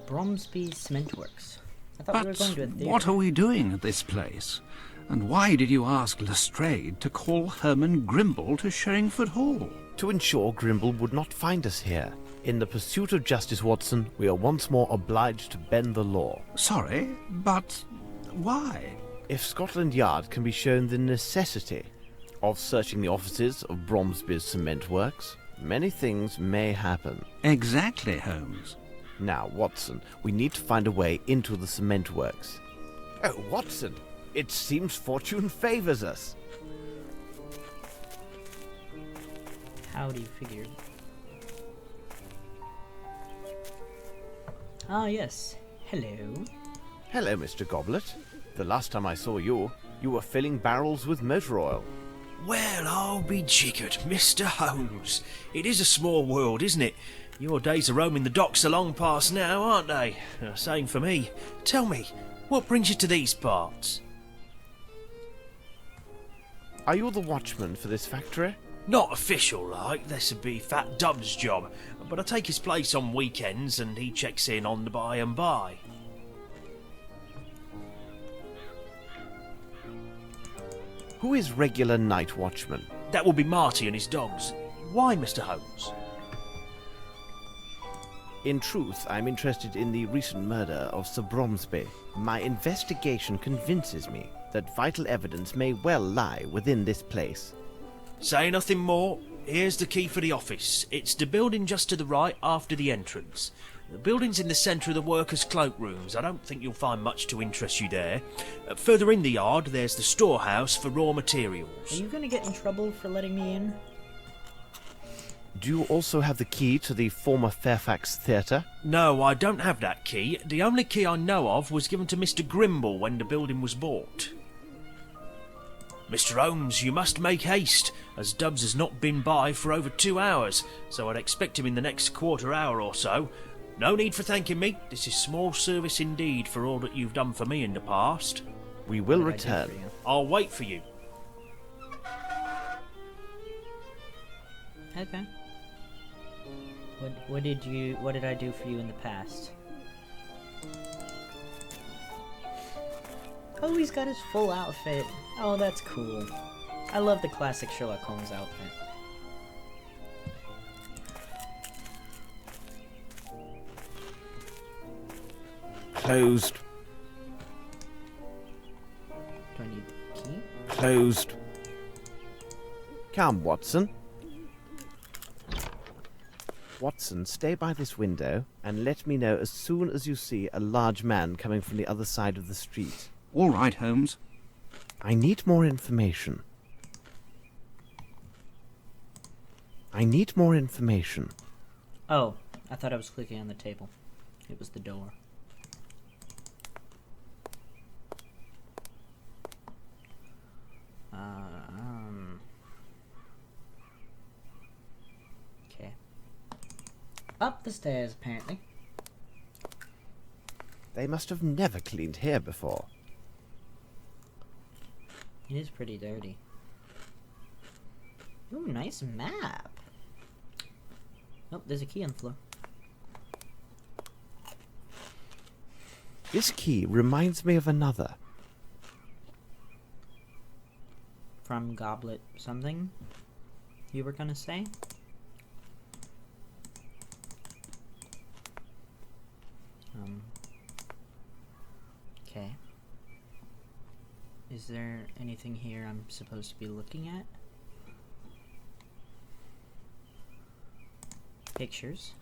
Bromsby Cement Works. I thought we were going to a theater. What are we doing at this place? And why did you ask Lestrade to call Herman Grimble to Sherringford Hall? To ensure Grimble would not find us here. In the pursuit of justice, Watson, we are once more obliged to bend the law. Sorry, but why? If Scotland Yard can be shown the necessity of searching the offices of Bromsby's Cement Works, many things may happen. Exactly, Holmes. Now, Watson, we need to find a way into the cement works. Oh, Watson, it seems fortune favors us. How do you figure? Ah, yes. Hello. Hello, Mr. Goblet. The last time I saw you, you were filling barrels with motor oil. Well, I'll be jiggered, Mr. Holmes. It is a small world, isn't it? Your days of roaming the docks are long past now, aren't they? Same for me. Tell me, what brings you to these parts? Are you the watchman for this factory? Not official like, this would be Fat Dub's job, but I take his place on weekends and he checks in on the by and by. Who is regular night watchman? That will be Marty and his dogs. Why, Mr. Holmes? In truth, I'm interested in the recent murder of Sir Bromsby. My investigation convinces me that vital evidence may well lie within this place. Say nothing more. Here's the key for the office. It's the building just to the right after the entrance. The building's in the centre of the workers' cloakrooms. I don't think you'll find much to interest you there. Further in the yard, there's the storehouse for raw materials. Are you going to get in trouble for letting me in? Do you also have the key to the former Fairfax Theatre? No, I don't have that key. The only key I know of was given to Mr. Grimble when the building was bought. Mr. Holmes, you must make haste, as Dubs has not been by for over 2 hours, so I'd expect him in the next quarter hour or so. No need for thanking me. This is small service indeed for all that you've done for me in the past. We will What did I do return. for you? I'll wait for you. Okay. What did I do for you in the past? Oh, he's got his full outfit. Oh, that's cool. I love the classic Sherlock Holmes outfit. Closed. Do I need the key? Closed. Come, Watson. Watson, stay by this window and let me know as soon as you see a large man coming from the other side of the street. All right, Holmes. I need more information. I need more information. Oh, I thought I was clicking on the table. It was the door. Okay. Up the stairs, apparently. They must have never cleaned here before. It is pretty dirty. Ooh, nice map. Oh, there's a key on the floor. This key reminds me of another. From Goblet something, you were gonna say? Okay. Is there anything here I'm supposed to be looking at? Pictures.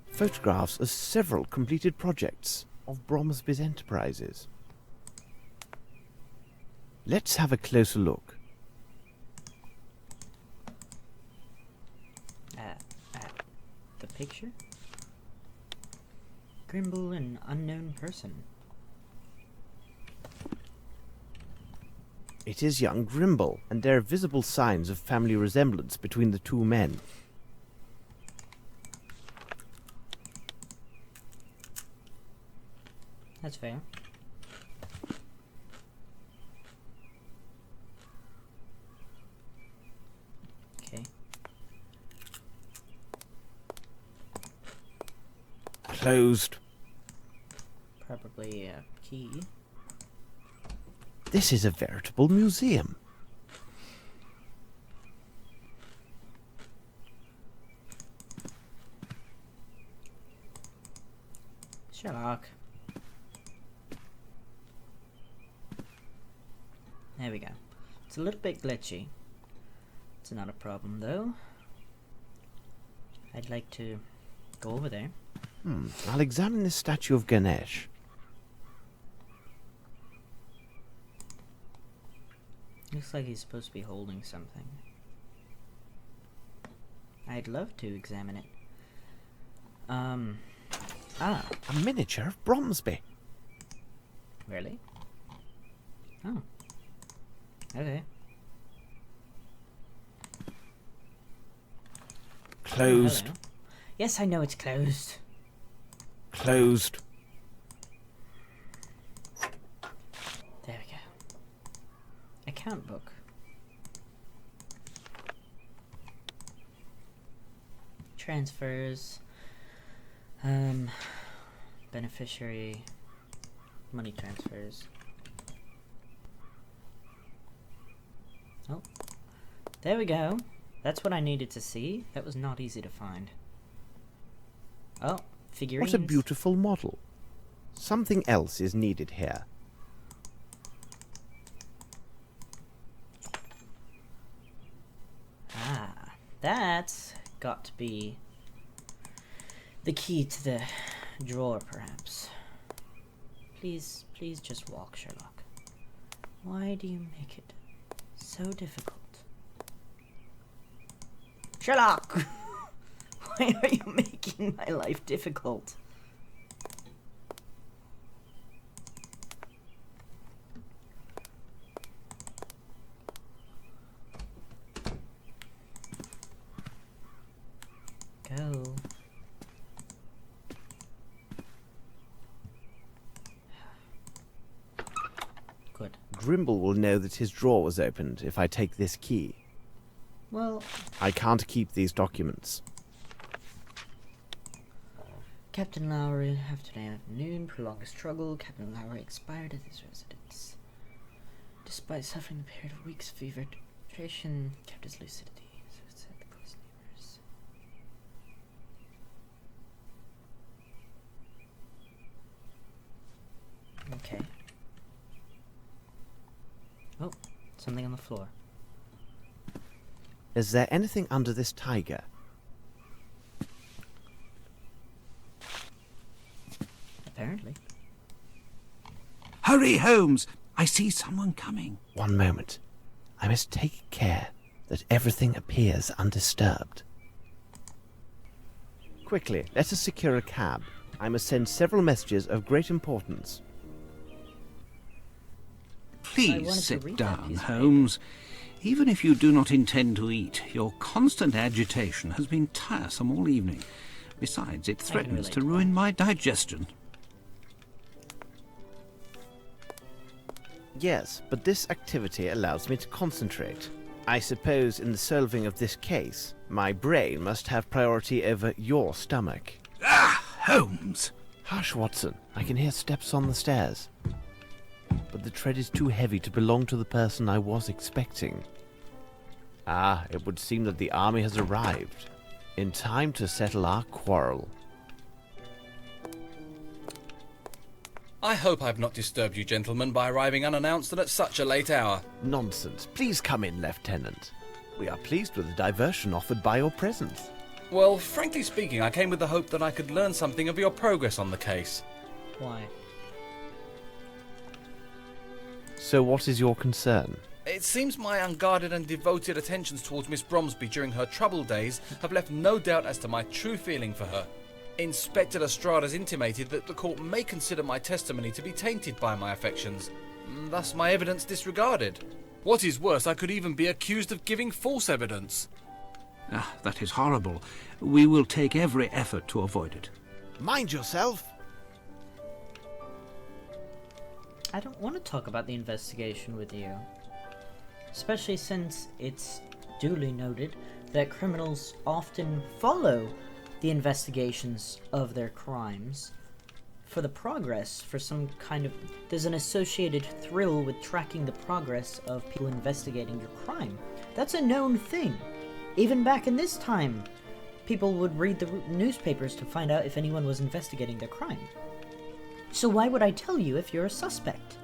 Photographs of several completed projects of Bromsby's enterprises. Let's have a closer look. At the picture? Grimble, an unknown person. It is young Grimble, and there are visible signs of family resemblance between the two men. That's fair. Okay. Closed. Probably a key. This is a veritable museum. Sherlock. There we go. It's a little bit glitchy. It's not a problem though. I'd like to go over there. I'll examine this statue of Ganesh. Looks like he's supposed to be holding something. I'd love to examine it. A miniature of Bromsby. Really? Oh. Okay. Closed. Hello. Yes, I know it's closed. Closed. There we go. Account book. Transfers. Beneficiary. Money transfers. Oh. There we go. That's what I needed to see. That was not easy to find. Oh, figurines. What a beautiful model. Something else is needed here. Ah, that's got to be the key to the drawer, perhaps. Please just walk, Sherlock. Why do you make it so difficult? Sherlock! Why are you making my life difficult? Go. Good. Grimble will know that his drawer was opened if I take this key. Well, I can't keep these documents. Captain Lowry, after the afternoon, prolonged struggle. Captain Lowry expired at his residence. Despite suffering a period of weeks of fever, depression kept his lucidity. So it said the close neighbors. Okay. Oh, something on the floor. Is there anything under this tiger? Apparently. Hurry, Holmes! I see someone coming. One moment. I must take care that everything appears undisturbed. Quickly, let us secure a cab. I must send several messages of great importance. I Please wanted to sit read that down, piece of paper. Holmes. Even if you do not intend to eat, your constant agitation has been tiresome all evening. Besides, it threatens relate to to ruin my digestion. Yes, but this activity allows me to concentrate. I suppose in the solving of this case, my brain must have priority over your stomach. Ah, Holmes! Hush, Watson. I can hear steps on the stairs. But the tread is too heavy to belong to the person I was expecting. Ah, it would seem that the army has arrived. In time to settle our quarrel. I hope I've not disturbed you gentlemen by arriving unannounced and at such a late hour. Nonsense. Please come in, Lieutenant. We are pleased with the diversion offered by your presence. Well, frankly speaking, I came with the hope that I could learn something of your progress on the case. Why? So what is your concern? It seems my unguarded and devoted attentions towards Miss Bromsby during her troubled days have left no doubt as to my true feeling for her. Inspector Lestrade has intimated that the court may consider my testimony to be tainted by my affections, thus my evidence disregarded. What is worse, I could even be accused of giving false evidence. Ah, that is horrible. We will take every effort to avoid it. Mind yourself! I don't want to talk about the investigation with you. Especially since it's duly noted that criminals often follow the investigations of their crimes. For the progress, for some kind of... There's an associated thrill with tracking the progress of people investigating your crime. That's a known thing. Even back in this time, people would read the newspapers to find out if anyone was investigating their crime. So why would I tell you if you're a suspect?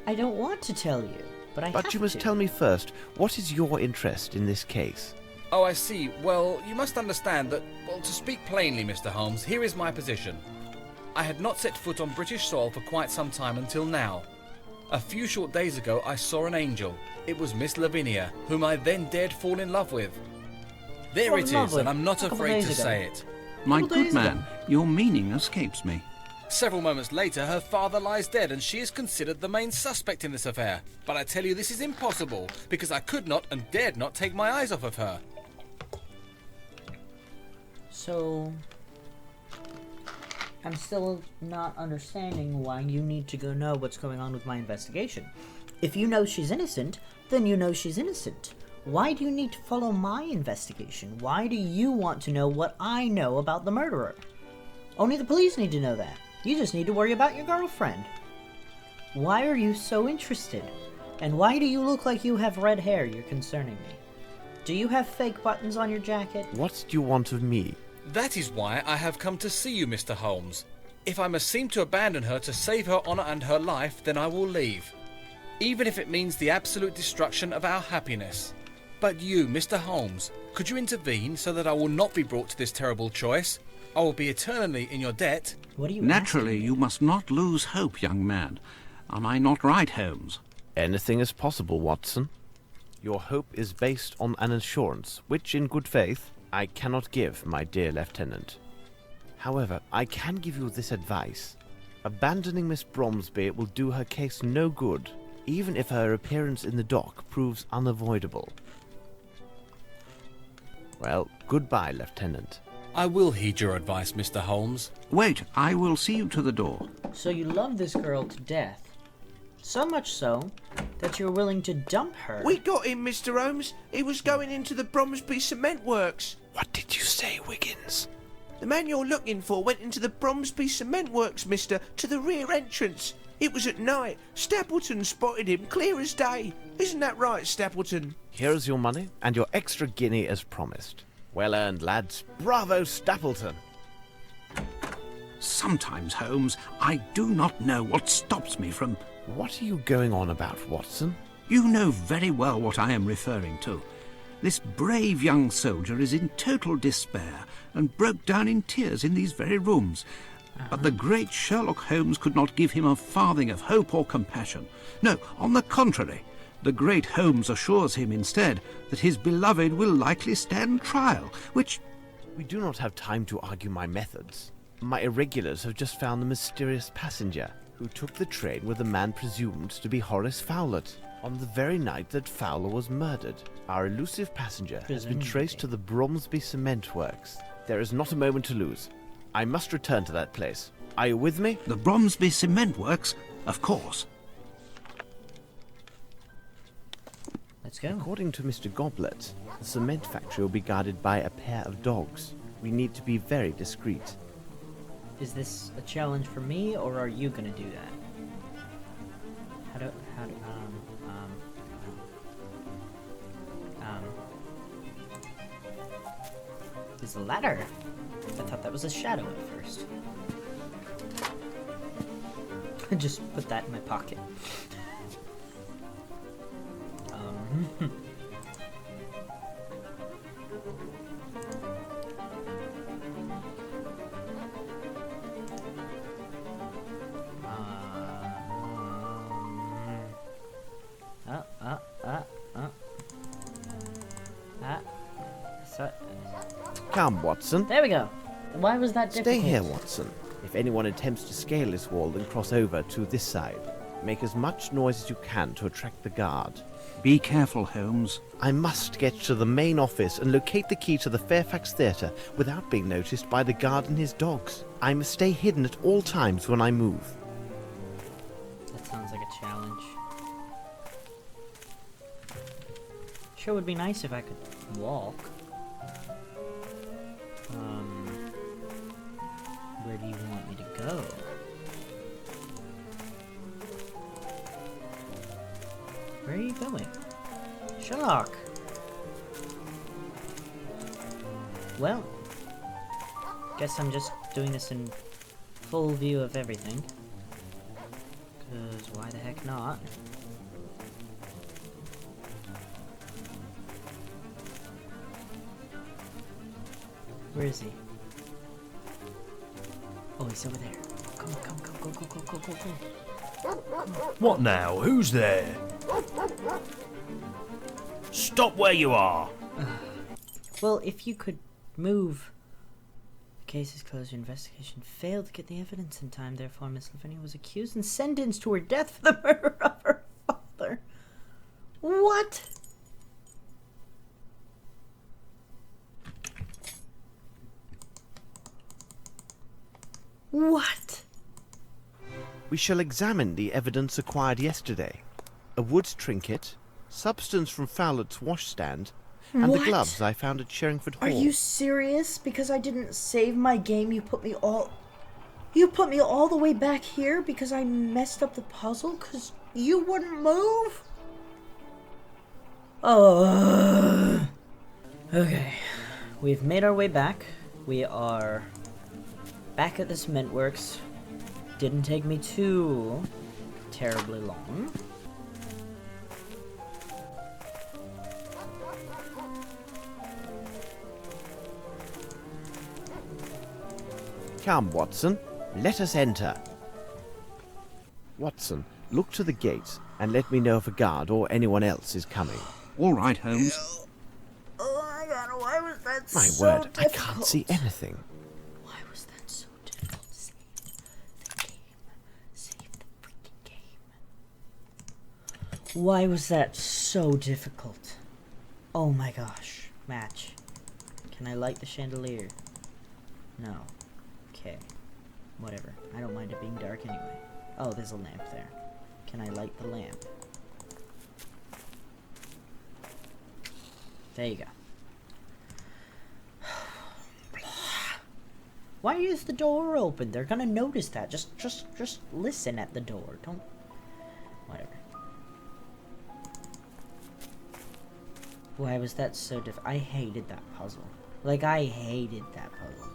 I don't want to tell you, but I have to. But you must tell me first, what is your interest in this case? Oh, I see. Well, you must understand that, well, to speak plainly, Mr. Holmes, here is my position. I had not set foot on British soil for quite some time until now. A few short days ago, I saw an angel. It was Miss Lavinia, whom I then dared fall in love with. There it is, and I'm not afraid to say it. My good man, your meaning escapes me. Several moments later, her father lies dead, and she is considered the main suspect in this affair. But I tell you, this is impossible, because I could not and dared not take my eyes off of her. So... I'm still not understanding why you need to go know what's going on with my investigation. If you know she's innocent, then you know she's innocent. Why do you need to follow my investigation? Why do you want to know what I know about the murderer? Only the police need to know that. You just need to worry about your girlfriend. Why are you so interested? And why do you look like you have red hair? You're concerning me. Do you have fake buttons on your jacket? What do you want of me? That is why I have come to see you, Mr. Holmes. If I must seem to abandon her to save her honour and her life, then I will leave. Even if it means the absolute destruction of our happiness. But you, Mr. Holmes, could you intervene so that I will not be brought to this terrible choice? I will be eternally in your debt. What are you Naturally, asking? you must not lose hope, young man. Am I not right, Holmes? Anything is possible, Watson. Your hope is based on an assurance, which, in good faith, I cannot give, my dear Lieutenant. However, I can give you this advice. Abandoning Miss Bromsby will do her case no good, even if her appearance in the dock proves unavoidable. Well, goodbye, Lieutenant. I will heed your advice, Mr. Holmes. Wait, I will see you to the door. So you love this girl to death. So much so that you're willing to dump her. We got him, Mr. Holmes. He was going into the Bromsby cement works. What did you say, Wiggins? The man you're looking for went into the Bromsby cement works, mister, to the rear entrance. It was at night. Stapleton spotted him clear as day. Isn't that right, Stapleton? Here's your money, and your extra guinea as promised. Well earned, lads. Bravo, Stapleton! Sometimes, Holmes, I do not know what stops me from... What are you going on about, Watson? You know very well what I am referring to. This brave young soldier is in total despair and broke down in tears in these very rooms. But the great Sherlock Holmes could not give him a farthing of hope or compassion. No, on the contrary, the great Holmes assures him instead that his beloved will likely stand trial, which... We do not have time to argue my methods. My irregulars have just found the mysterious passenger who took the train with a man presumed to be Horace Fowlett on the very night that Fowler was murdered. Our elusive passenger has been traced to the Bromsby cement works. There is not a moment to lose. I must return to that place. Are you with me? The Bromsby cement works, of course. Let's go. According to Mr. Goblet, the cement factory will be guarded by a pair of dogs. We need to be very discreet. Is this a challenge for me, or are you gonna do that? Is the ladder? I thought that was a shadow at first. Just put that in my pocket. So, Come, Watson. there we go. Why was that difficult? Stay here, Watson. If anyone attempts to scale this wall, then cross over to this side. Make as much noise as you can to attract the guard. Be careful, Holmes. I must get to the main office and locate the key to the Fairfax Theatre without being noticed by the guard and his dogs. I must stay hidden at all times when I move. That sounds like a challenge. Sure would be nice if I could walk. do you want me to go? Where are you going? Sherlock! Well, guess I'm just doing this in full view of everything. Because why the heck not? Where is he? Oh, he's over there. Come, go. What now? Who's there? Stop where you are! Well, if you could move. The case is closed. Your investigation failed to get the evidence in time. Therefore, Miss Lavinia was accused and sentenced to her death for the murder of her father. What? What? We shall examine the evidence acquired yesterday. A wood trinket, substance from Fowlett's washstand, and What? the gloves I found at Sherringford Hall. Are you serious? Because I didn't save my game, you put me all the way back here because I messed up the puzzle because you wouldn't move? Oh. Okay. We've made our way back. We are back at the cement works. Didn't take me too terribly long. Come, Watson, let us enter. Watson, look to the gate and let me know if a guard or anyone else is coming. All right, Holmes. Oh my god, why was that My so word, difficult? I can't see anything. Why was that so difficult? Save the game. Save the freaking game. Why was that so difficult? Oh my gosh. Match. Can I light the chandelier? No. Okay. Whatever. I don't mind it being dark anyway. Oh, there's a lamp there. Can I light the lamp? There you go. Why is the door open? They're gonna notice that. Just listen at the door. Don't. Whatever. Why was that so I hated that puzzle. Like, I hated that puzzle.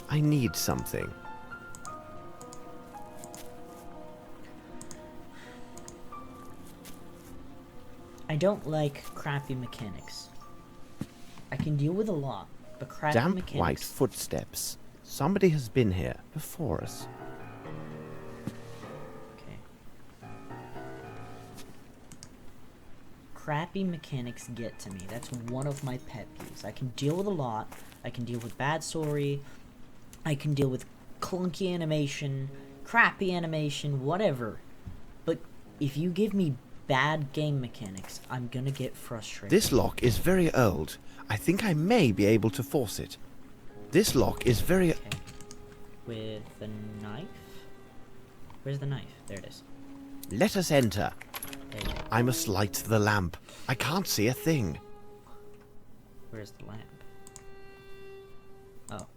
I need something. I don't like crappy mechanics. I can deal with a lot, but crappy Damp mechanics... white footsteps. Somebody has been here before us. Okay. Crappy mechanics get to me. That's one of my pet peeves. I can deal with a lot. I can deal with bad story. I can deal with clunky animation, crappy animation, whatever. But if you give me bad game mechanics, I'm gonna get frustrated. This lock is very old. I think I may be able to force it. This lock is very... Okay. With the knife? Where's the knife? There it is. Let us enter. There you go. I must light the lamp. I can't see a thing. Where's the lamp? Oh.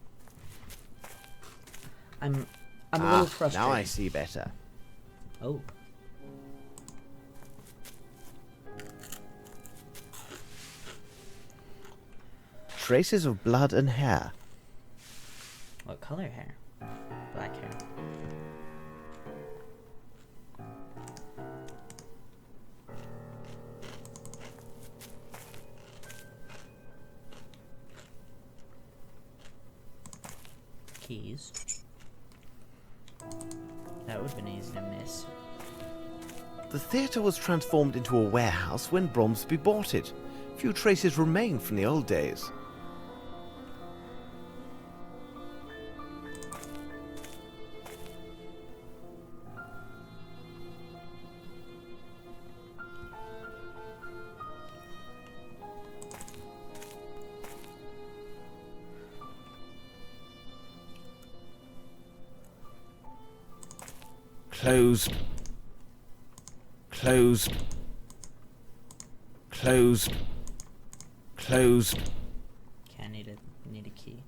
I'm a little frustrated. Now I see better. Oh. Traces of blood and hair. What color hair? Black hair. Keys. That would have been easy to miss. The theatre was transformed into a warehouse when Bromsby bought it. Few traces remain from the old days. Closed. Closed. Closed. Closed. Need a key.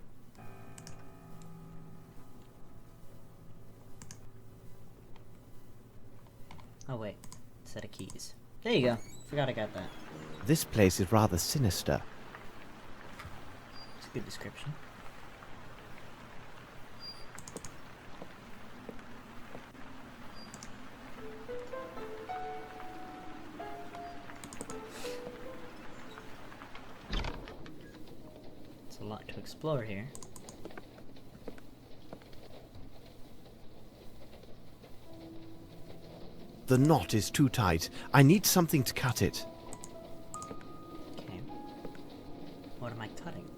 Oh wait, set of keys. There you go. Forgot I got that. This place is rather sinister. It's a good description. It's a lot to explore here. The knot is too tight. I need something to cut it. Okay. What am I cutting?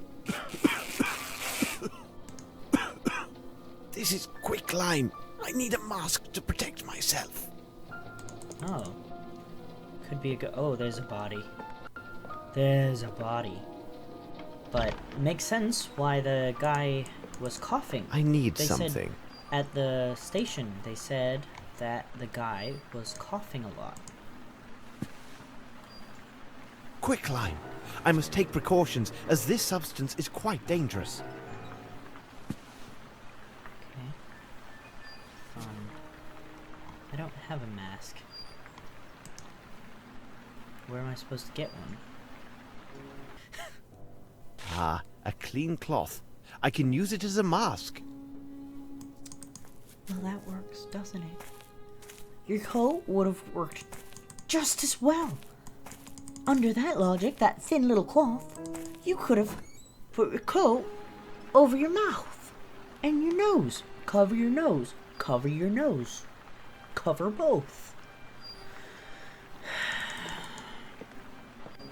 This is quicklime. I need a mask to protect myself. Oh. Could be a oh, there's a body. There's a body. But it makes sense why the guy was coughing. I need They something. said at the station, they said that the guy was coughing a lot. Quicklime. I must take precautions, as this substance is quite dangerous. Okay. I don't have a mask. Where am I supposed to get one? Ah, a clean cloth. I can use it as a mask. Well, that works, doesn't it? Your coat would have worked just as well. Under that logic, that thin little cloth, you could have put your coat over your mouth and your nose. Cover your nose. Cover your nose. Cover both.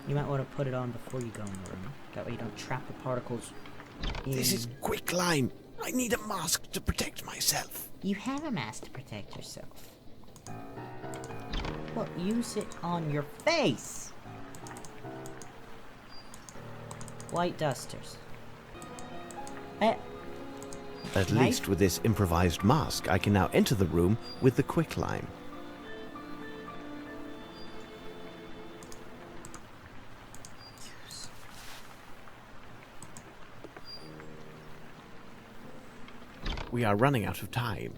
You might want to put it on before you go in the room. That way you don't trap the particles in. This is quicklime. I need a mask to protect myself. You have a mask to protect yourself. Well, use it on your face. White dusters. At Knife? least with this improvised mask, I can now enter the room with the quicklime. We are running out of time.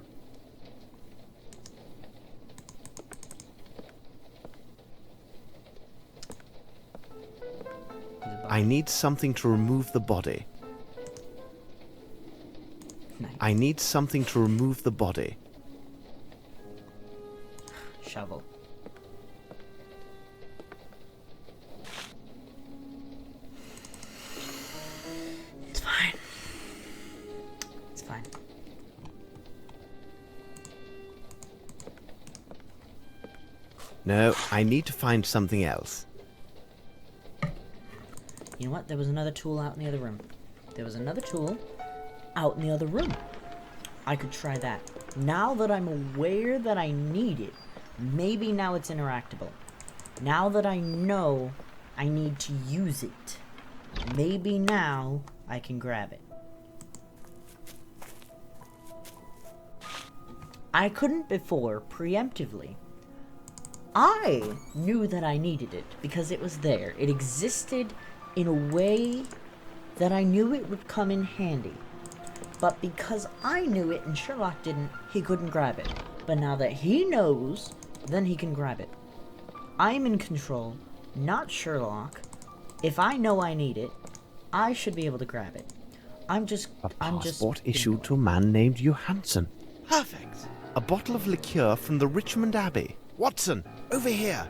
I need something to remove the body. Knife. I need something to remove the body. Shovel. It's fine. It's fine. No, I need to find something else. You know what? There was another tool out in the other room. There was another tool out in the other room. I could try that. Now that I'm aware that I need it, maybe now it's interactable. Now that I know I need to use it, maybe now I can grab it. I couldn't before, preemptively. I knew that I needed it because it was there. It existed in a way that I knew it would come in handy. But because I knew it and Sherlock didn't, he couldn't grab it. But now that he knows, then he can grab it. I'm in control, not Sherlock. If I know I need it, I should be able to grab it. I'm just Passport issued to a man named Johansson. Perfect. A bottle of liqueur from the Richmond Abbey. Watson, over here.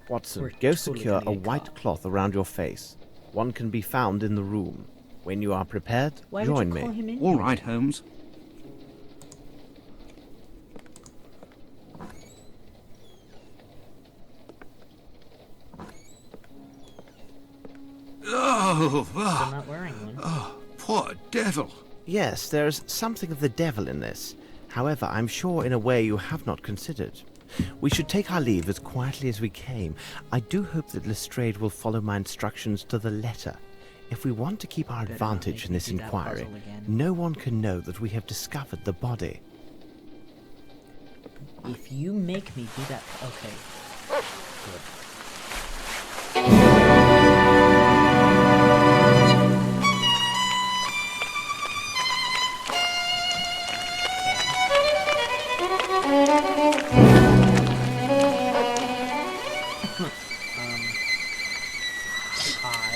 Watson, We're go totally secure gonna a get white caught. cloth around your face. One can be found in the room. When you are prepared, Why join would you call me. him in? All right, Holmes. Oh, Still not wearing one. poor devil. Yes, there is something of the devil in this. However, I'm sure in a way you have not considered. We should take our leave as quietly as we came. I do hope that Lestrade will follow my instructions to the letter. If we want to keep our Better not advantage make in me this do that inquiry, puzzle again. no one can know that we have discovered the body. If you make me do that... Okay. Good.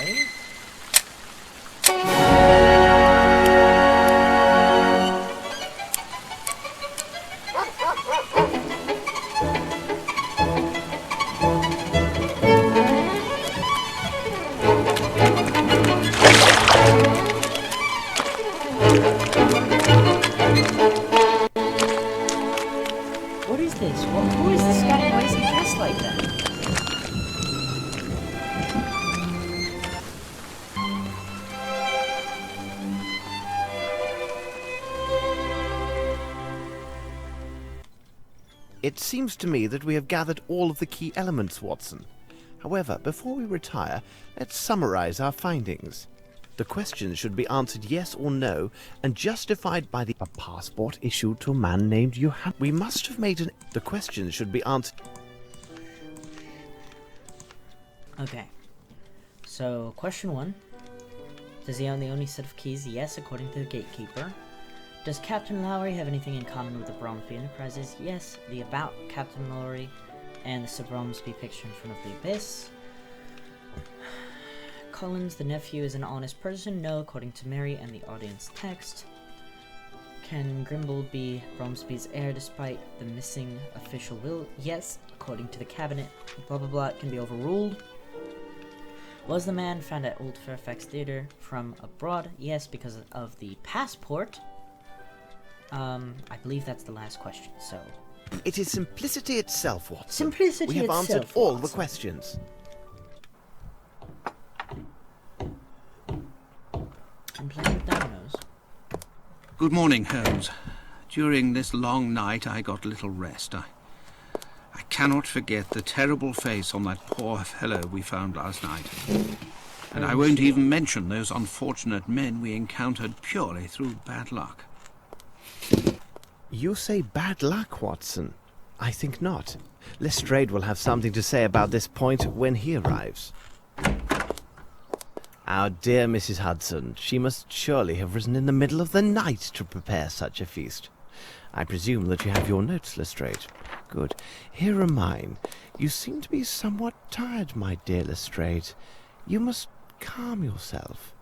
Okay. What is this? Who is this guy? Why is he dressed like that? It seems to me that we have gathered all of the key elements, Watson. However, before we retire, let's summarize our findings. The questions should be answered yes or no, and justified by a passport issued to a man named Johann. We must have made an... The questions should be answered... Okay. So, question 1. Does he own the only set of keys? Yes, according to the gatekeeper. Does Captain Lowry have anything in common with the Bromsby Enterprises? Yes. The about Captain Lowry and the Sir Bromsby picture in front of the abyss. Collins, the nephew, is an honest person. No, according to Mary and the audience text. Can Grimble be Bromsby's heir despite the missing official will? Yes, according to the cabinet. Blah blah blah, it can be overruled. Was the man found at Old Fairfax Theatre from abroad? Yes, because of the passport. I believe that's the last question, so... It is simplicity itself, Watson. Simplicity We have itself, answered all Watson. the questions. I'm playing with dominoes. Good morning, Holmes. During this long night I got little rest. I cannot forget the terrible face on that poor fellow we found last night. And I won't even mention those unfortunate men we encountered purely through bad luck. You say bad luck, Watson. I think not. Lestrade will have something to say about this point when he arrives. Our dear Mrs. Hudson, she must surely have risen in the middle of the night to prepare such a feast. I presume that you have your notes, Lestrade. Good. Here are mine. You seem to be somewhat tired, my dear Lestrade. You must calm yourself.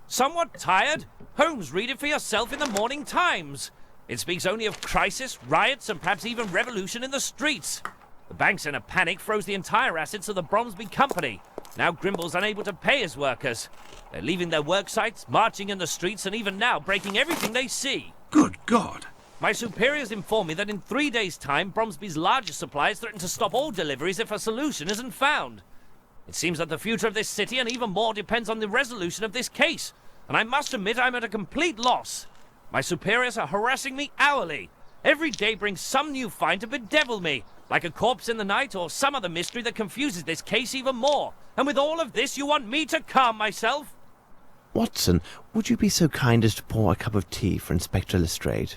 Somewhat tired? Holmes, read it for yourself in the Morning Times. It speaks only of crisis, riots, and perhaps even revolution in the streets. The bank's in a panic, froze the entire assets of the Bromsby Company. Now Grimble's unable to pay his workers. They're leaving their work sites, marching in the streets, and even now breaking everything they see. Good God! My superiors inform me that in 3 days' time, Bromsby's largest suppliers threaten to stop all deliveries if a solution isn't found. It seems that the future of this city and even more depends on the resolution of this case, and I must admit I'm at a complete loss. My superiors are harassing me hourly. Every day brings some new find to bedevil me, like a corpse in the night or some other mystery that confuses this case even more. And with all of this, you want me to calm myself? Watson, would you be so kind as to pour a cup of tea for Inspector Lestrade?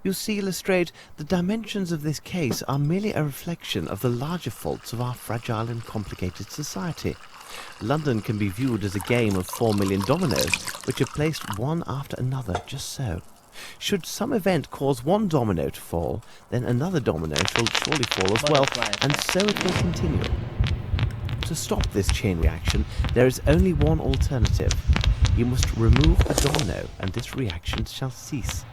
You see, Lestrade, the dimensions of this case are merely a reflection of the larger faults of our fragile and complicated society. London can be viewed as a game of 4 million dominoes, which are placed one after another, just so. Should some event cause one domino to fall, then another domino shall surely fall as well, and so it will continue. To stop this chain reaction, there is only one alternative. You must remove a domino, and this reaction shall cease.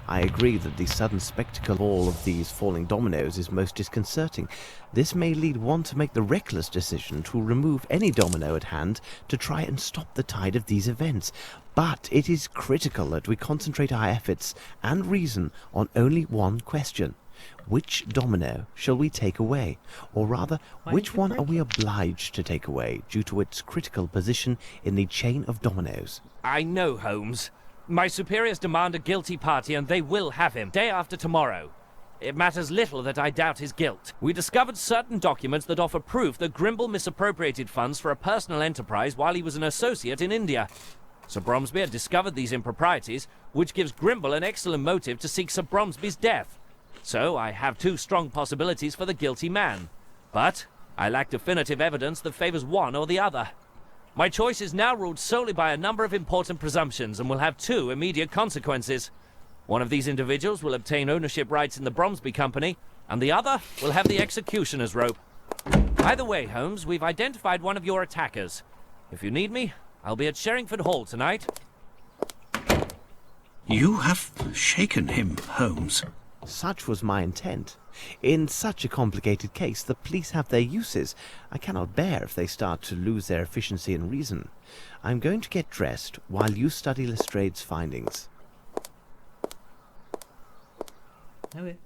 I agree that the sudden spectacle of all of these falling dominoes is most disconcerting. This may lead one to make the reckless decision to remove any domino at hand to try and stop the tide of these events. But it is critical that we concentrate our efforts and reason on only one question. Which domino shall we take away? Or rather, which one are we obliged to take away due to its critical position in the chain of dominoes? I know, Holmes. My superiors demand a guilty party, and they will have him, day after tomorrow. It matters little that I doubt his guilt. We discovered certain documents that offer proof that Grimble misappropriated funds for a personal enterprise while he was an associate in India. Sir Bromsby had discovered these improprieties, which gives Grimble an excellent motive to seek Sir Bromsby's death. So I have 2 strong possibilities for the guilty man. But I lack definitive evidence that favors one or the other. My choice is now ruled solely by a number of important presumptions and will have 2 immediate consequences. One of these individuals will obtain ownership rights in the Bromsby Company, and the other will have the executioner's rope. Either way, Holmes, we've identified one of your attackers. If you need me, I'll be at Sherringford Hall tonight. You have shaken him, Holmes. Such was my intent. In such a complicated case, the police have their uses. I cannot bear if they start to lose their efficiency and reason. I'm going to get dressed while you study Lestrade's findings. Okay.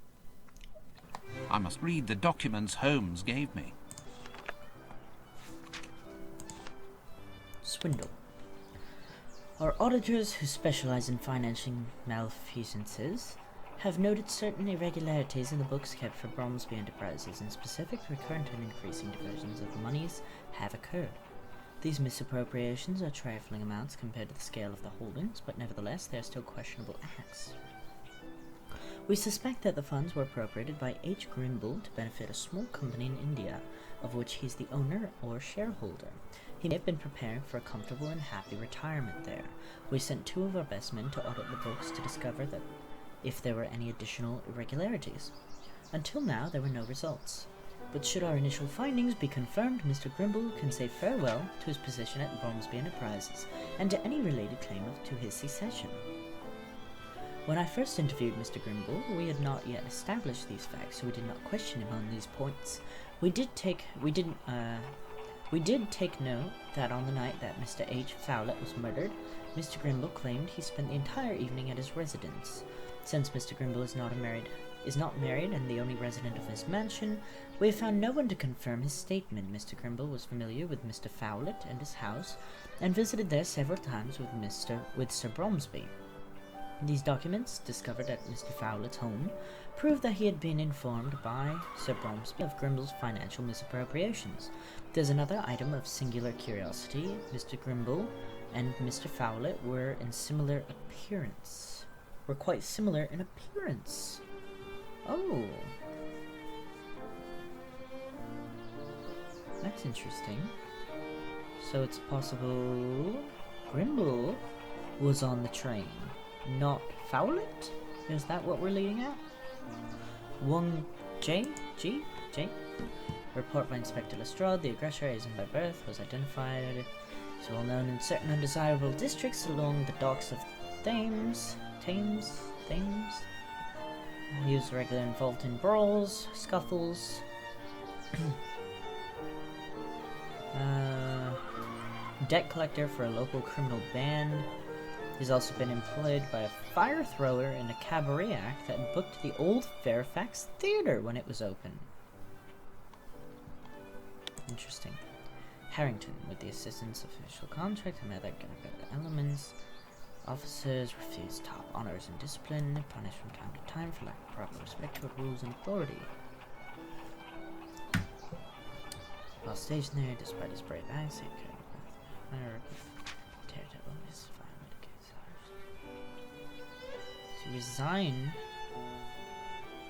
I must read the documents Holmes gave me. Swindle. Our auditors who specialize in financing malfeasances have noted certain irregularities in the books kept for Bromsby Enterprises. In specific, recurrent and increasing diversions of monies have occurred. These misappropriations are trifling amounts compared to the scale of the holdings, but nevertheless they are still questionable acts. We suspect that the funds were appropriated by H. Grimble to benefit a small company in India, of which he is the owner or shareholder. He may have been preparing for a comfortable and happy retirement there. We sent 2 of our best men to audit the books to discover that if there were any additional irregularities. Until now, there were no results. But should our initial findings be confirmed, Mr. Grimble can say farewell to his position at Bromsby Enterprises and to any related claim to his succession. When I first interviewed Mr. Grimble, we had not yet established these facts, so we did not question him on these points. We did take note that on the night that Mr. H. Fowlett was murdered, Mr. Grimble claimed he spent the entire evening at his residence. Since Mr. Grimble is not married and the only resident of his mansion, we have found no one to confirm his statement. Mr. Grimble was familiar with Mr. Fowlett and his house, and visited there several times with Sir Bromsby. These documents, discovered at Mr. Fowlett's home, prove that he had been informed by Sir Bromsby of Grimble's financial misappropriations. There's another item of singular curiosity. Mr. Grimble and Mr. Fowlett were quite similar in appearance. Oh. That's interesting. So it's possible Grimble was on the train, not Fowlett? Is that what we're leading at? 1J? G? J? Report by Inspector Lestrade. The aggressor, Asian by birth, was identified. It's well known in certain undesirable districts along the docks of Thames. He was regularly involved in brawls, scuffles. Debt collector for a local criminal band. He's also been employed by a fire thrower in a cabaret act that booked the old Fairfax Theatre when it was open. Interesting. Harrington, with the assistance of official contract and other elements, officers refuse top honors and discipline, punished from time to time for lack of proper respect to rules and authority. While stationed there, despite his brave acts, he carried to resign.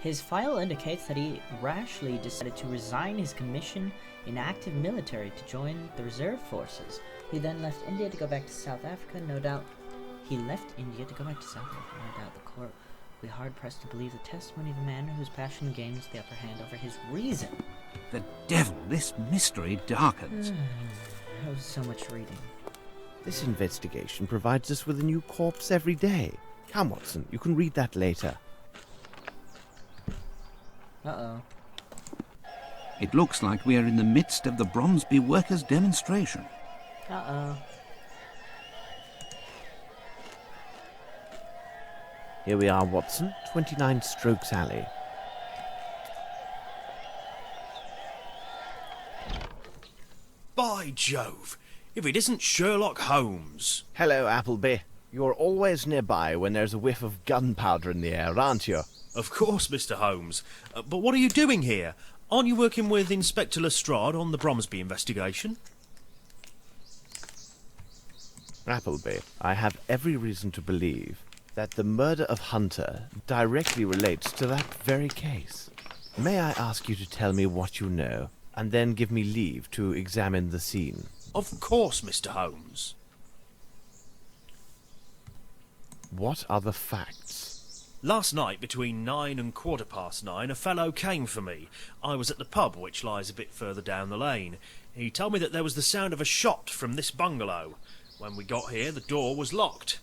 His file indicates that he rashly decided to resign his commission in active military to join the reserve forces. He then left India to go back to South Africa. No doubt the court will be hard-pressed to believe the testimony of a man whose passion gains the upper hand over his reason. The devil, this mystery darkens. That was so much reading. This investigation provides us with a new corpse every day. Come, Watson, you can read that later. Uh-oh. It looks like we are in the midst of the Bromsby workers' demonstration. Uh-oh. Here we are, Watson, 29 Strokes Alley. By Jove! If it isn't Sherlock Holmes! Hello, Appleby. You're always nearby when there's a whiff of gunpowder in the air, aren't you? Of course, Mr. Holmes. But what are you doing here? Aren't you working with Inspector Lestrade on the Bromsby investigation? Appleby, I have every reason to believe that the murder of Hunter directly relates to that very case. May I ask you to tell me what you know, and then give me leave to examine the scene? Of course, Mr. Holmes. What are the facts? Last night, between 9 and 9:15, a fellow came for me. I was at the pub, which lies a bit further down the lane. He told me that there was the sound of a shot from this bungalow. When we got here, the door was locked.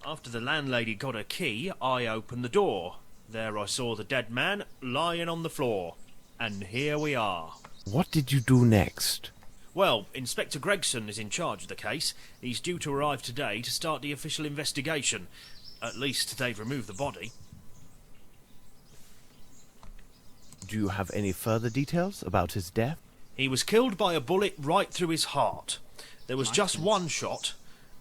After the landlady got her key, I opened the door. There I saw the dead man lying on the floor. And here we are. What did you do next? Well, Inspector Gregson is in charge of the case. He's due to arrive today to start the official investigation. At least they've removed the body. Do you have any further details about his death? He was killed by a bullet right through his heart. There was just one shot.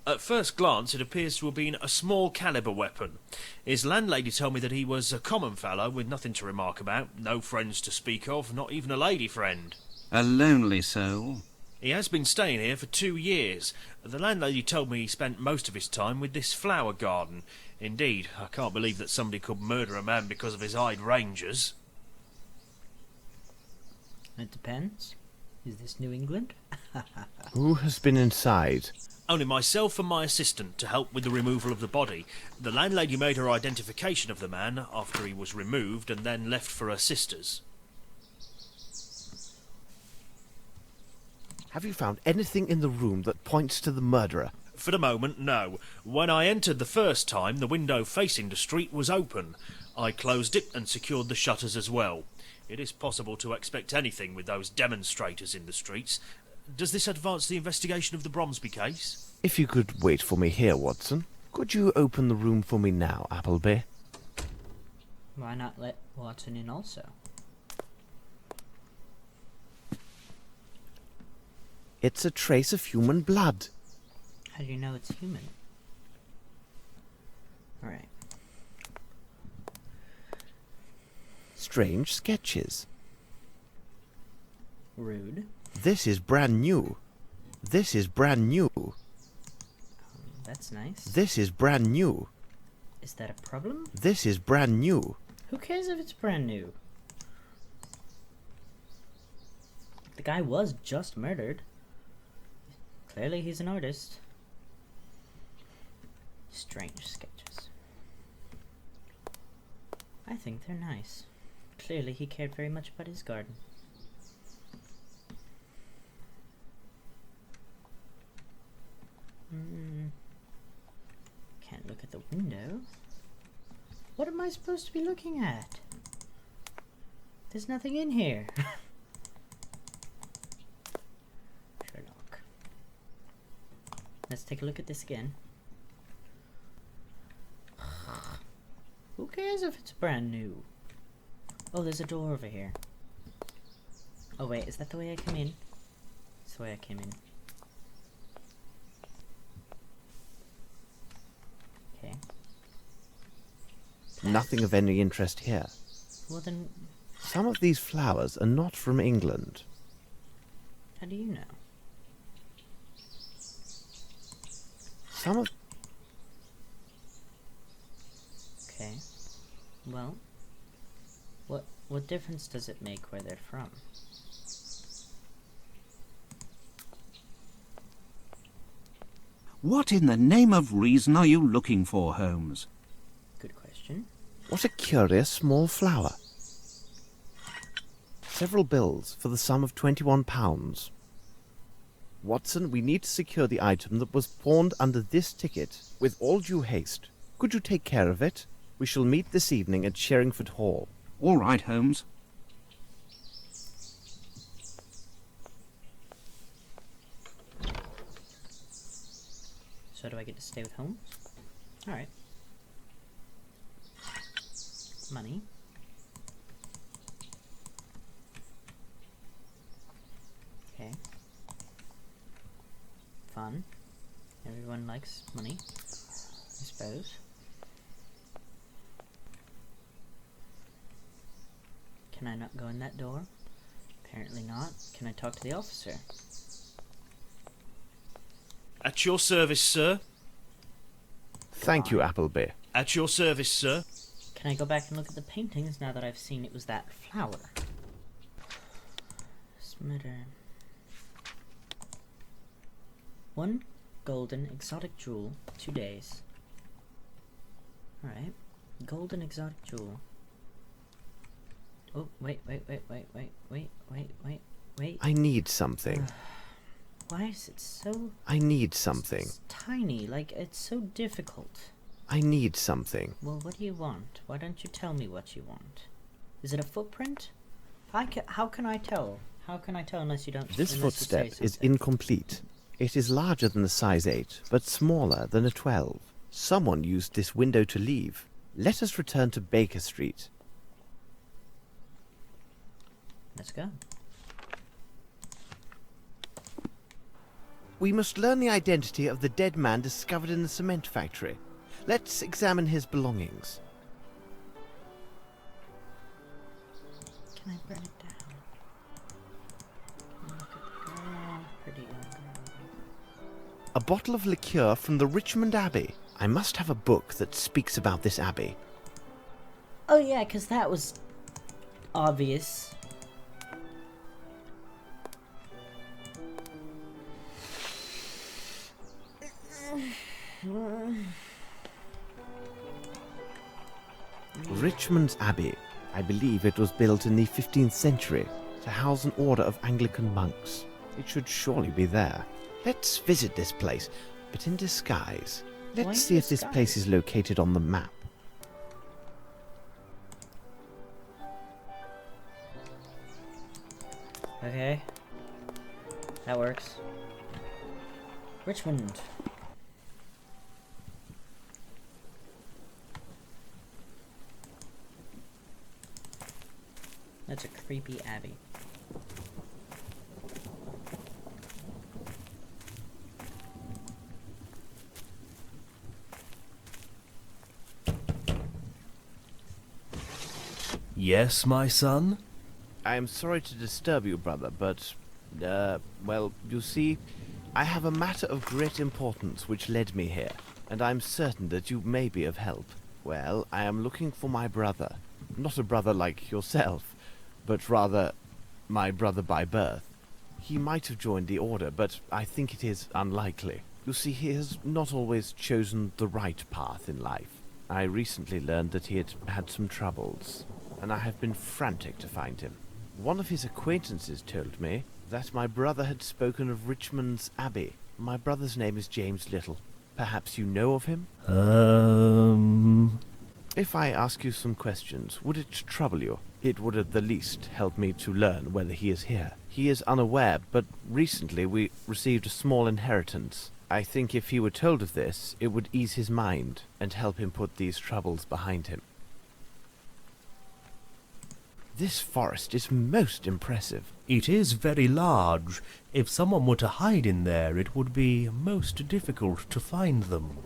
At first glance, it appears to have been a small caliber weapon. His landlady told me that he was a common fellow with nothing to remark about, no friends to speak of, not even a lady friend. A lonely soul. He has been staying here for 2 years. The landlady told me he spent most of his time with this flower garden. Indeed, I can't believe that somebody could murder a man because of his hydrangeas. It depends. Is this New England? Who has been inside? Only myself and my assistant to help with the removal of the body. The landlady made her identification of the man after he was removed and then left for her sisters. Have you found anything in the room that points to the murderer? For the moment, no. When I entered the first time, the window facing the street was open. I closed it and secured the shutters as well. It is possible to expect anything with those demonstrators in the streets. Does this advance the investigation of the Bromsby case? If you could wait for me here, Watson. Could you open the room for me now, Appleby? Why not let Watson in also? It's a trace of human blood. How do you know it's human? Alright. Strange sketches. Rude. This is brand new. This is brand new. That's nice. This is brand new. Is that a problem? This is brand new. Who cares if it's brand new? The guy was just murdered. Clearly he's an artist. Strange sketches. I think they're nice. Clearly he cared very much about his garden. Can't look at the window. What am I supposed to be looking at? There's nothing in here. Sherlock. Let's take a look at this again. Who cares if it's brand new? Oh, there's a door over here. Oh wait, is that the way I came in? That's the way I came in. Okay. Nothing of any interest here. Well then, Some of these flowers are not from England. how do you know? Some of... Okay. Well, what difference does it make where they're from? What in the name of reason are you looking for, Holmes? Good question. What a curious small flower. Several bills for the sum of £21. Watson, we need to secure the item that was pawned under this ticket with all due haste. Could you take care of it? We shall meet this evening at Sherringford Hall. All right, Holmes. So do I get to stay with Holmes? Alright. Money. Okay. Fun. Everyone likes money, I suppose. Can I not go in that door? Apparently not. Can I talk to the officer? At your service, sir. Thank you, Appleby. At your service, sir. Can I go back and look at the paintings now that I've seen it was that flower? Smitter. 1 golden exotic jewel, 2 days. Alright. Golden exotic jewel. Oh, wait. I need something. Why is it so I need something. tiny? Like, it's so difficult. I need something. Well, what do you want? Why don't you tell me what you want? Is it a footprint? How can I tell? How can I tell unless you don't? This unless you say footstep is something? incomplete. It is larger than a size 8, but smaller than a 12. Someone used this window to leave. Let us return to Baker Street. Let's go. We must learn the identity of the dead man discovered in the cement factory. Let's examine his belongings. Can I burn it down? Can I look at the girl? Pretty young girl. A bottle of liqueur from the Richmond Abbey. I must have a book that speaks about this abbey. Oh yeah, because that was obvious. Richmond's Abbey. I believe it was built in the 15th century to house an order of Anglican monks. It should surely be there. Let's visit this place, but in disguise. Why Let's in see if this place disguise? is located on the map. Okay. That works. Richmond. That's a creepy abbey. Yes, my son? I am sorry to disturb you, brother, but, well, you see, I have a matter of great importance which led me here, and I'm certain that you may be of help. Well, I am looking for my brother. Not a brother like yourself, but rather my brother by birth. He might have joined the order, but I think it is unlikely. You see, he has not always chosen the right path in life. I recently learned that he had had some troubles, and I have been frantic to find him. One of his acquaintances told me that my brother had spoken of Richmond's Abbey. My brother's name is James Little. Perhaps you know of him? If I ask you some questions, would it trouble you? It would at the least help me to learn whether he is here. He is unaware, but recently we received a small inheritance. I think if he were told of this, it would ease his mind and help him put these troubles behind him. This forest is most impressive. It is very large. If someone were to hide in there, it would be most difficult to find them.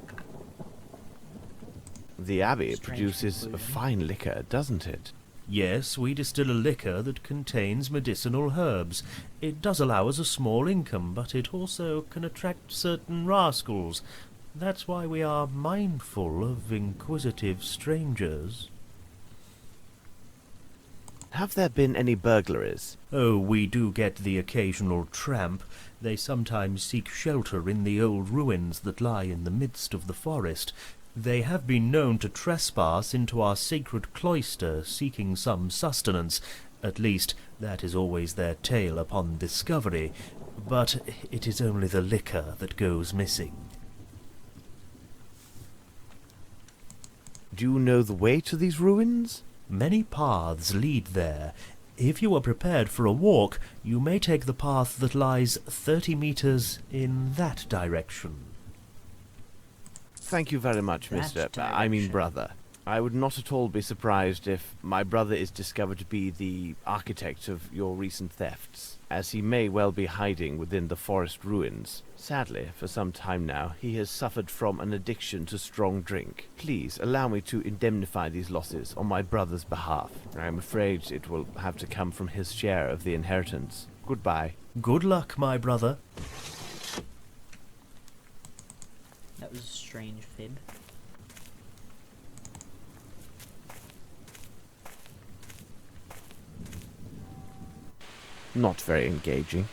The abbey Strange produces a conclusion. fine liquor, doesn't it? Yes, we distill a liquor that contains medicinal herbs. It does allow us a small income, but it also can attract certain rascals. That's why we are mindful of inquisitive strangers. Have there been any burglaries? Oh, we do get the occasional tramp. They sometimes seek shelter in the old ruins that lie in the midst of the forest. They have been known to trespass into our sacred cloister, seeking some sustenance. At least, that is always their tale upon discovery. But it is only the liquor that goes missing. Do you know the way to these ruins? Many paths lead there. If you are prepared for a walk, you may take the path that lies 30 meters in that direction. Thank you very much, That I mean direction. brother. I would not at all be surprised if my brother is discovered to be the architect of your recent thefts, as he may well be hiding within the forest ruins. Sadly, for some time now, he has suffered from an addiction to strong drink. Please allow me to indemnify these losses on my brother's behalf. I am afraid it will have to come from his share of the inheritance. Goodbye. Good luck, my brother. That was a strange fib. Not very engaging.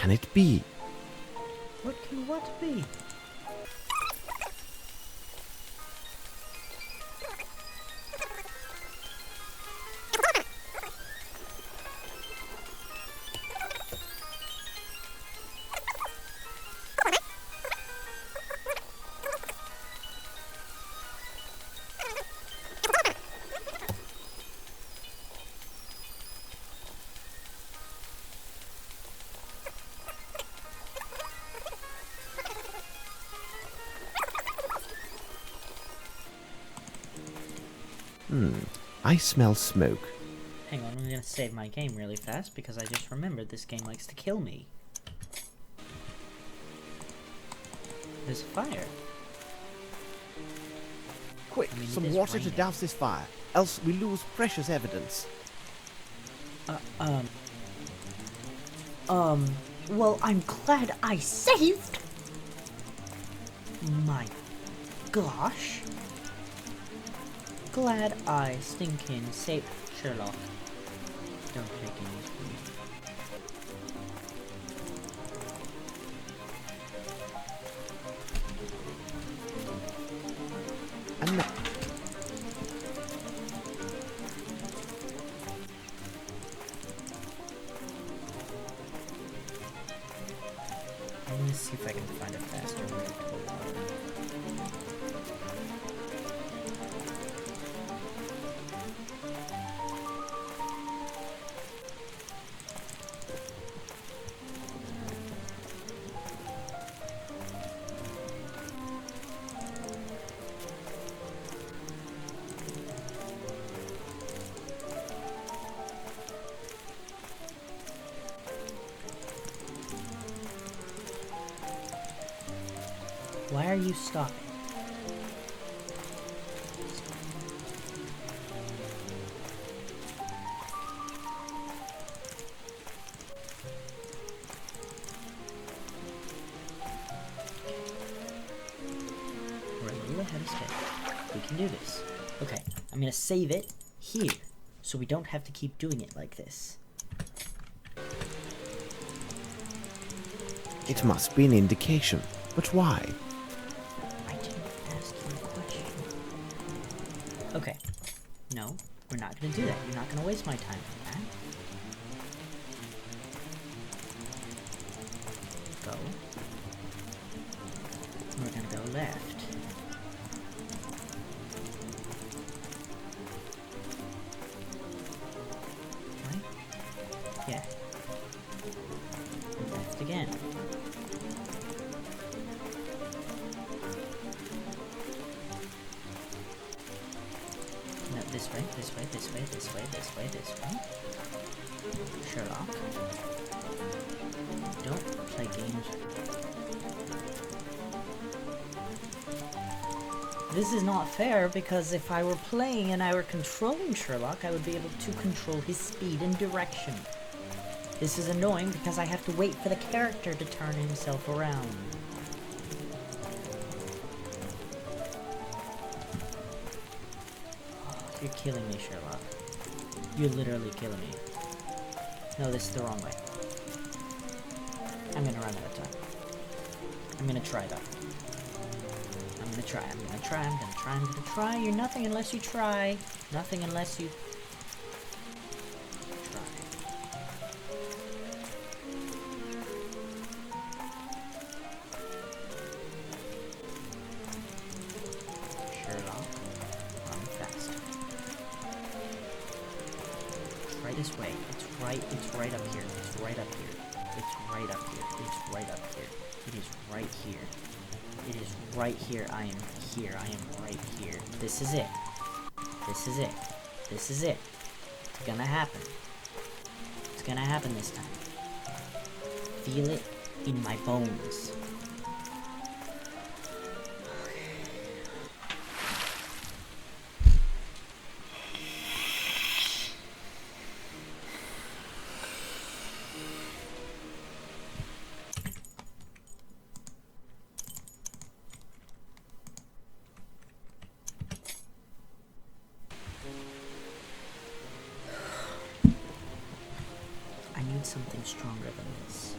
can it be? What can what be? I smell smoke. Hang on, I'm gonna save my game really fast because I just remembered this game likes to kill me. There's a fire. Quick, I mean, it some is water to raining. douse this fire, else we lose precious evidence. Well, I'm glad I saved! My gosh. Glad I stinking saved Sherlock. Don't take any from me. And now, I'm gonna see if I can find a faster route to the water. Why are you stopping? We're a little ahead of schedule. We can do this. Okay, I'm gonna save it here, so we don't have to keep doing it like this. it must be an indication. But why? I didn't ask you a question. Okay. No, we're not gonna do that. You're not gonna waste my time on that. Go. We're gonna go left. Right? Yeah. And left again. No, this way, this way, this way, this way, this way, this way. Sherlock. Don't play games. This is not fair because if I were playing and I were controlling Sherlock, I would be able to control his speed and direction. This is annoying because I have to wait for the character to turn himself around. You're killing me, Sherlock. You're literally killing me. No, this is the wrong way. I'm gonna run out of time. I'm gonna try, though. I'm gonna try, I'm gonna try, I'm gonna try, I'm gonna try. You're nothing unless you try. Nothing unless you... try. Sherlock, run fast. Try this way. It's right up here. It's right up here. It's right up here. It's right up here. It is right here. It is right here. I am here. I am right here. This is it. This is it. This is it. It's gonna happen. It's gonna happen this time. Feel it in my bones. I need something stronger than this.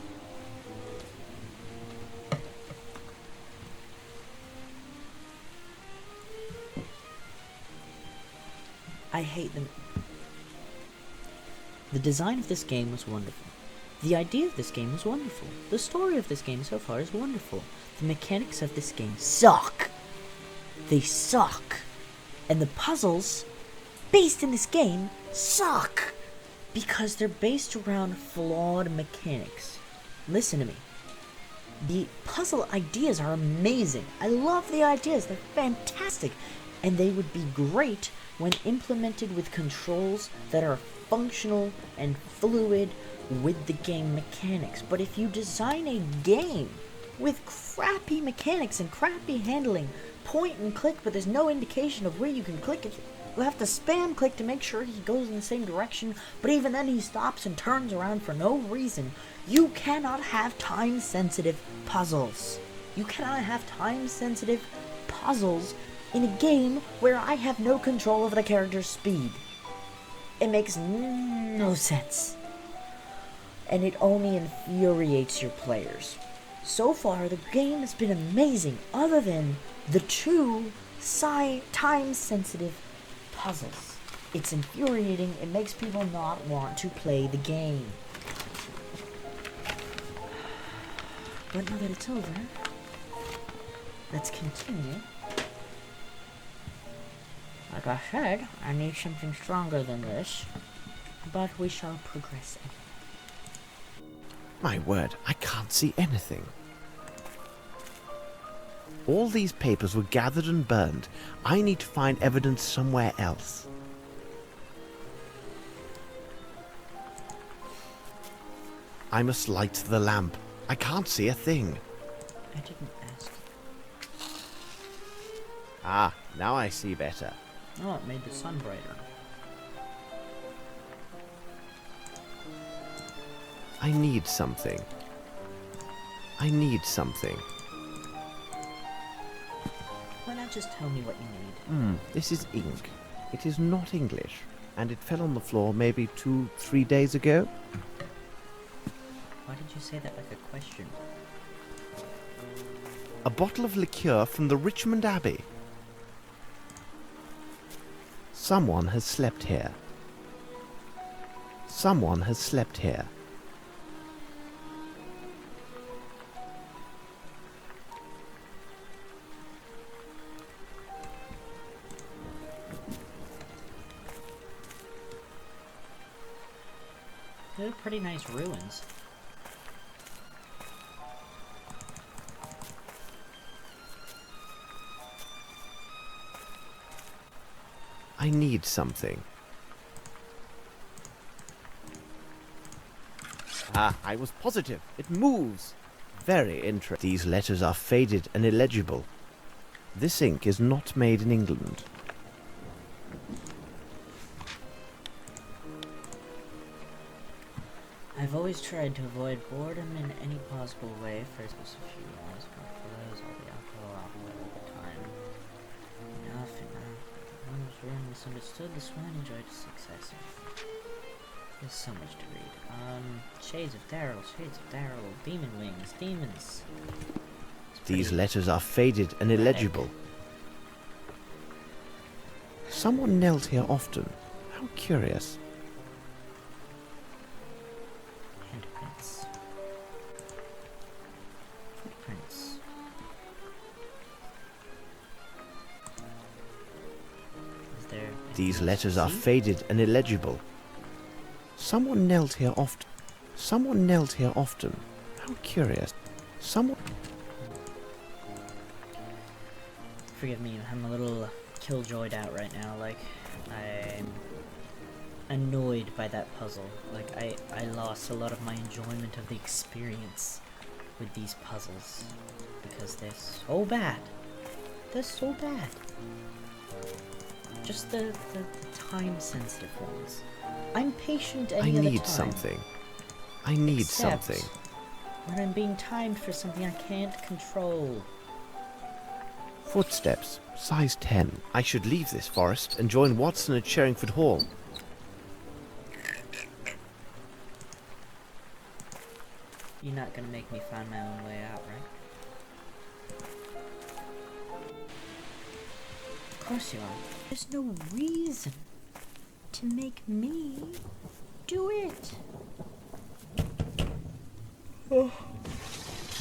I hate them. The design of this game was wonderful. The idea of this game was wonderful. The story of this game so far is wonderful. The mechanics of this game suck. They suck. And the puzzles based in this game suck. Because they're based around flawed mechanics. Listen to me. The puzzle ideas are amazing. I love the ideas. They're fantastic. And they would be great when implemented with controls that are functional and fluid with the game mechanics. But if you design a game with crappy mechanics and crappy handling, point and click, but there's no indication of where you can click it, you'll have to spam click to make sure he goes in the same direction, but even then he stops and turns around for no reason. You cannot have time-sensitive puzzles. You cannot have time-sensitive puzzles in a game where I have no control over the character's speed. It makes no sense. And it only infuriates your players. So far, the game has been amazing, other than the two time-sensitive puzzles. It's infuriating. It makes people not want to play the game. But now that it's over, let's continue. Like I said, I need something stronger than this, but we shall progress anyway. My word, I can't see anything. All these papers were gathered and burned. I need to find evidence somewhere else. I must light the lamp. I can't see a thing. I didn't ask. Ah, now I see better. Oh, it made the sun brighter. I need something. I need something. Why not just tell me what you need? This is ink. It is not English, and it fell on the floor maybe 2-3 days ago. Why did you say that like a question? A bottle of liqueur from the Richmond Abbey. Someone has slept here. Someone has slept here. They're pretty nice ruins. I need something. Ah, I was positive. It moves. Very interesting. These letters are faded and illegible. This ink is not made in England. I've always tried to avoid boredom in any possible way. First was a few hours, but for those all the alcohol all the time. Enough. One was ruined, misunderstood. The swan enjoyed success. There's so much to read. Shades of Darrell, demon wings, demons. These letters are faded and illegible. Someone knelt here often. How curious. Handprints. Footprints. Is there These anything else to letters are see? faded and illegible. Someone knelt here often. Someone knelt here often. How curious. Someone... Forgive me, I'm a little killjoyed out right now. Like, I'm annoyed by that puzzle. Like, I lost a lot of my enjoyment of the experience with these puzzles. Because they're so bad. They're so bad. Just the time-sensitive ones. I'm patient I any other need time. something. I need Except something. when I'm being timed for something I can't control. Footsteps, size 10. I should leave this forest and join Watson at Sherringford Hall. You're not gonna make me find my own way out, right? Of course you are. There's no reason to make me do it.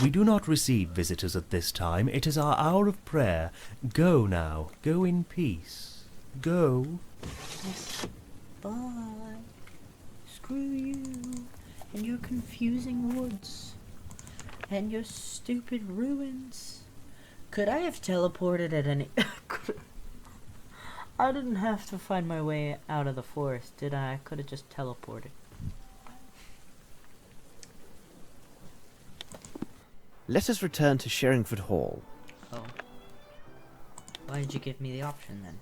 We do not receive visitors at this time. It is our hour of prayer. Go now. Go in peace. Go. Yes. Bye. Screw you and your confusing woods and your stupid ruins. Could I have teleported at any... I didn't have to find my way out of the forest, did I? I could have just teleported. Let us return to Sherringford Hall. Oh. Why did you give me the option then?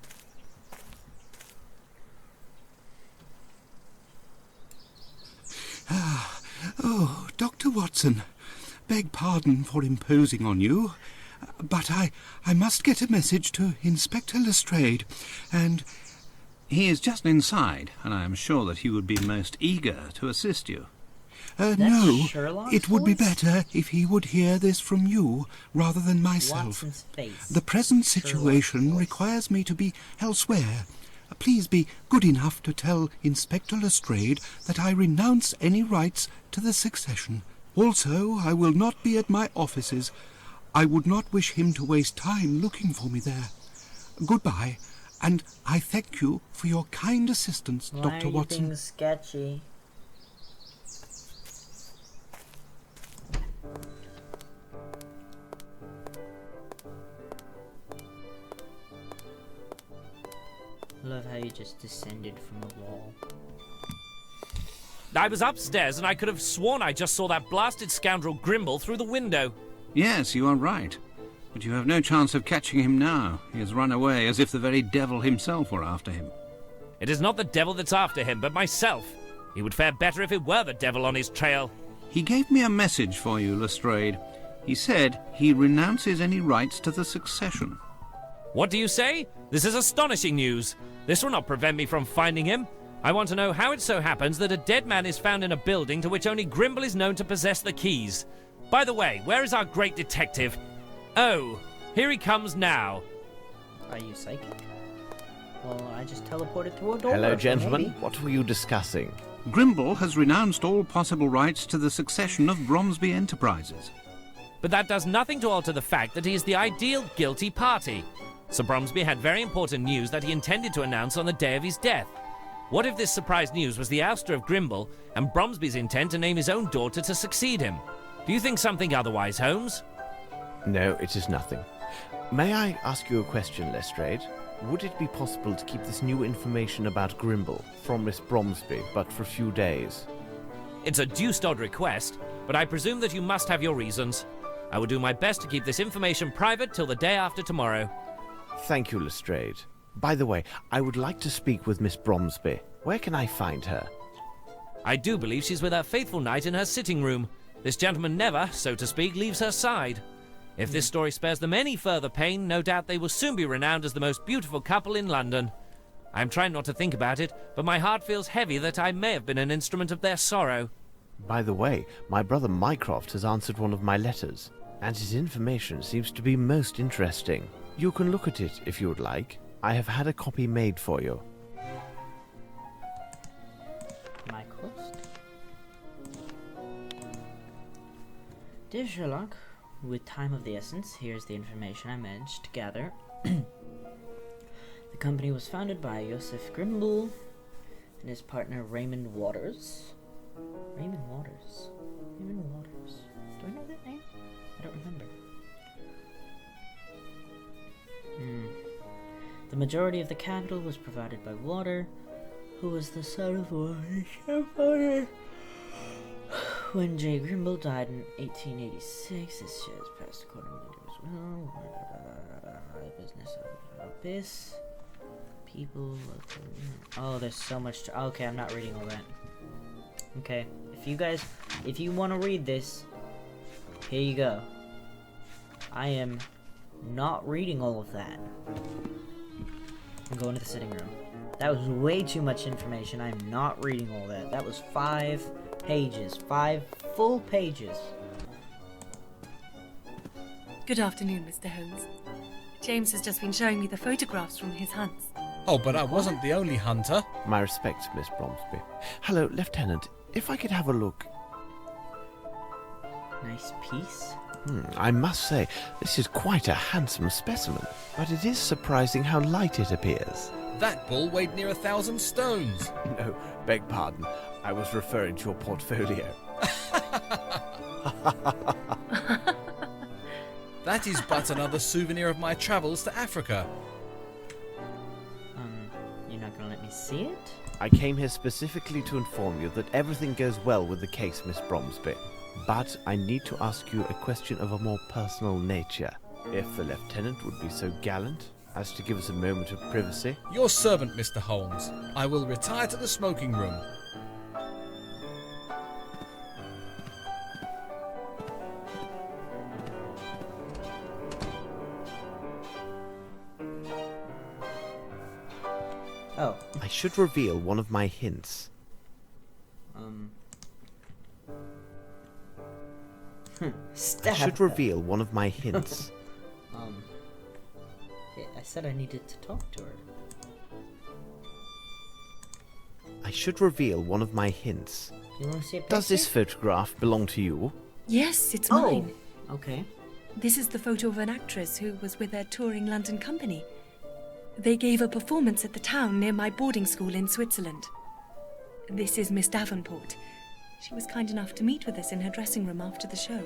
Oh, Dr. Watson, beg pardon for imposing on you, but I must get a message to Inspector Lestrade, and... He is just inside, and I am sure that he would be most eager to assist you. That's Sherlock's it would be voice? better if he would hear this from you rather than myself. Watson's face. The present Sherlock's situation voice. requires me to be elsewhere. Please be good enough to tell Inspector Lestrade that I renounce any rights to the succession. Also, I will not be at my offices. I would not wish him to waste time looking for me there. Goodbye, and I thank you for your kind assistance, Why Dr. are you Watson. being sketchy? I love how you just descended from the wall. I was upstairs and I could have sworn I just saw that blasted scoundrel Grimble through the window. Yes, you are right. But you have no chance of catching him now. He has run away as if the very devil himself were after him. It is not the devil that's after him, but myself. He would fare better if it were the devil on his trail. He gave me a message for you, Lestrade. He said he renounces any rights to the succession. What do you say? This is astonishing news. This will not prevent me from finding him. I want to know how it so happens that a dead man is found in a building to which only Grimble is known to possess the keys. By the way, where is our great detective? Oh, here he comes now. Are you psychic? Well, I just teleported through a door. Hello, so gentlemen. maybe. What were you discussing? Grimble has renounced all possible rights to the succession of Bromsby Enterprises. But that does nothing to alter the fact that he is the ideal guilty party. Sir Bromsby had very important news that he intended to announce on the day of his death. What if this surprise news was the ouster of Grimble and Bromsby's intent to name his own daughter to succeed him? Do you think something otherwise, Holmes? No, it is nothing. May I ask you a question, Lestrade? Would it be possible to keep this new information about Grimble from Miss Bromsby, but for a few days? It's a deuced odd request, but I presume that you must have your reasons. I will do my best to keep this information private till the day after tomorrow. Thank you, Lestrade. By the way, I would like to speak with Miss Bromsby. Where can I find her? I do believe she's with her faithful knight in her sitting room. This gentleman never, so to speak, leaves her side. If this story spares them any further pain, no doubt they will soon be renowned as the most beautiful couple in London. I am trying not to think about it, but my heart feels heavy that I may have been an instrument of their sorrow. By the way, my brother Mycroft has answered one of my letters, and his information seems to be most interesting. You can look at it if you would like. I have had a copy made for you. My quest. Dear Sherlock, with time of the essence, here's the information I managed to gather. The company was founded by Joseph Grimble and his partner Raymond Waters. Raymond Waters? Raymond Waters. Do I know that name? I don't remember. The majority of the capital was provided by Water, who was the son of Water's stepfather. When J. Grimble died in 1886, his shares passed accordingly to his will. Business of Abyss. People. Oh, there's so much. Okay, I'm not reading all that. Okay, if you want to read this, here you go. I am not reading all of that. I'm going to the sitting room. That was way too much information. I'm not reading all that. That was 5 pages. 5 full pages. Good afternoon, Mr. Holmes. James has just been showing me the photographs from his hunts. Oh, but I wasn't the only hunter. My respects, Miss Bromsby. Hello, Lieutenant. If I could have a look. Nice piece. I must say, this is quite a handsome specimen, but it is surprising how light it appears. That bull weighed near 1,000 stones. No, beg pardon. I was referring to your portfolio. That is but another souvenir of my travels to Africa. You're not gonna let me see it? I came here specifically to inform you that everything goes well with the case, Miss Bromsby. But I need to ask you a question of a more personal nature. If the Lieutenant would be so gallant as to give us a moment of privacy. Your servant, Mr. Holmes. I will retire to the smoking room. Oh. I should reveal one of my hints. Stab I should her. reveal one of my hints. I said I needed to talk to her. I should reveal one of my hints. You want to see a picture? Does this photograph belong to you? Yes, it's Oh. mine. Okay. This is the photo of an actress who was with a touring London company. They gave a performance at the town near my boarding school in Switzerland. This is Miss Davenport. She was kind enough to meet with us in her dressing room after the show.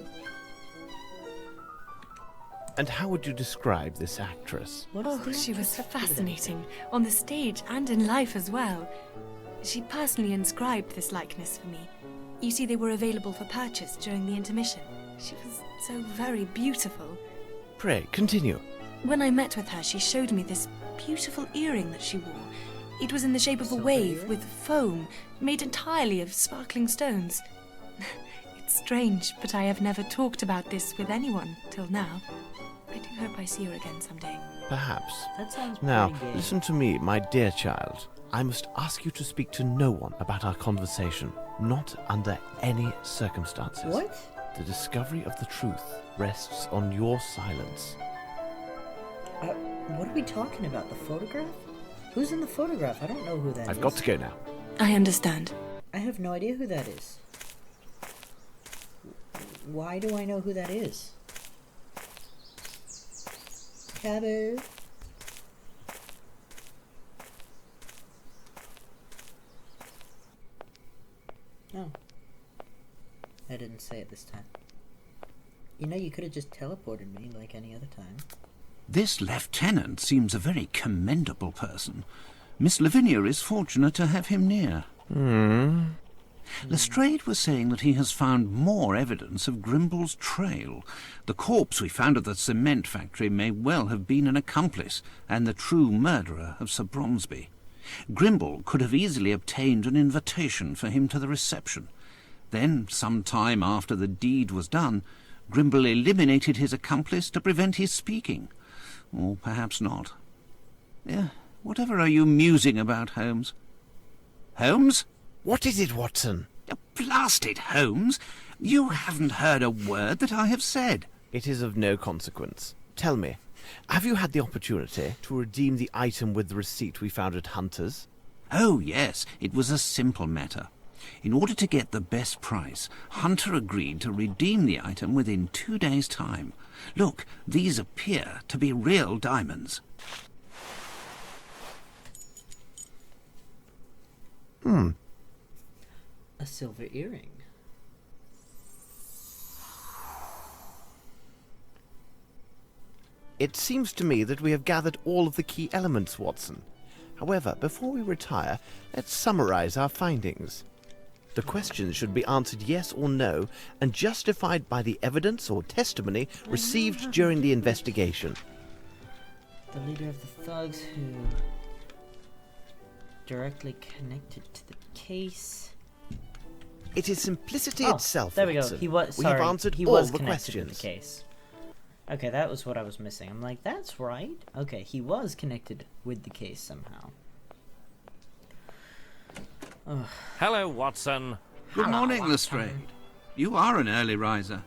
And how would you describe this actress? What is Oh, the she was actress have to do with fascinating, on the stage and in life as well. She personally inscribed this likeness for me. You see, they were available for purchase during the intermission. She was so very beautiful. Pray, continue. When I met with her, she showed me this beautiful earring that she wore. It was in the shape of a Silver wave earring? with foam, made entirely of sparkling stones. It's strange, but I have never talked about this with anyone till now. I do hope I see her again someday. Perhaps. That sounds Now, pretty gay. listen to me, my dear child. I must ask you to speak to no one about our conversation, not under any circumstances. What? The discovery of the truth rests on your silence. What are we talking about? The photograph? Who's in the photograph? I don't know who that is. I've got to go now. I understand. I have no idea who that is. Why do I know who that is? Cabot. Oh. I didn't say it this time. You know, you could have just teleported me like any other time. This lieutenant seems a very commendable person. Miss Lavinia is fortunate to have him near. Lestrade was saying that he has found more evidence of Grimble's trail. The corpse we found at the cement factory may well have been an accomplice and the true murderer of Sir Bromsby. Grimble could have easily obtained an invitation for him to the reception. Then, some time after the deed was done, Grimble eliminated his accomplice to prevent his speaking. Or perhaps not. Whatever are you musing about, Holmes? Holmes? What is it, Watson? Blast it, Holmes! You haven't heard a word that I have said. It is of no consequence. Tell me, have you had the opportunity to redeem the item with the receipt we found at Hunter's? Oh, yes, it was a simple matter. In order to get the best price, Hunter agreed to redeem the item within 2 days' time. Look, these appear to be real diamonds. A silver earring. It seems to me that we have gathered all of the key elements, Watson. However, before we retire, let's summarize our findings. The questions should be answered yes or no, and justified by the evidence or testimony received during the investigation. The leader of the thugs who directly connected to the case. It is simplicity Oh, itself, there we go. Watson. He was We sorry. have answered he all was the connected questions. with the case. Okay, that was what I was missing. I'm like, that's right. Okay, he was connected with the case somehow. Hello, Watson. Good morning, Lestrade. You are an early riser.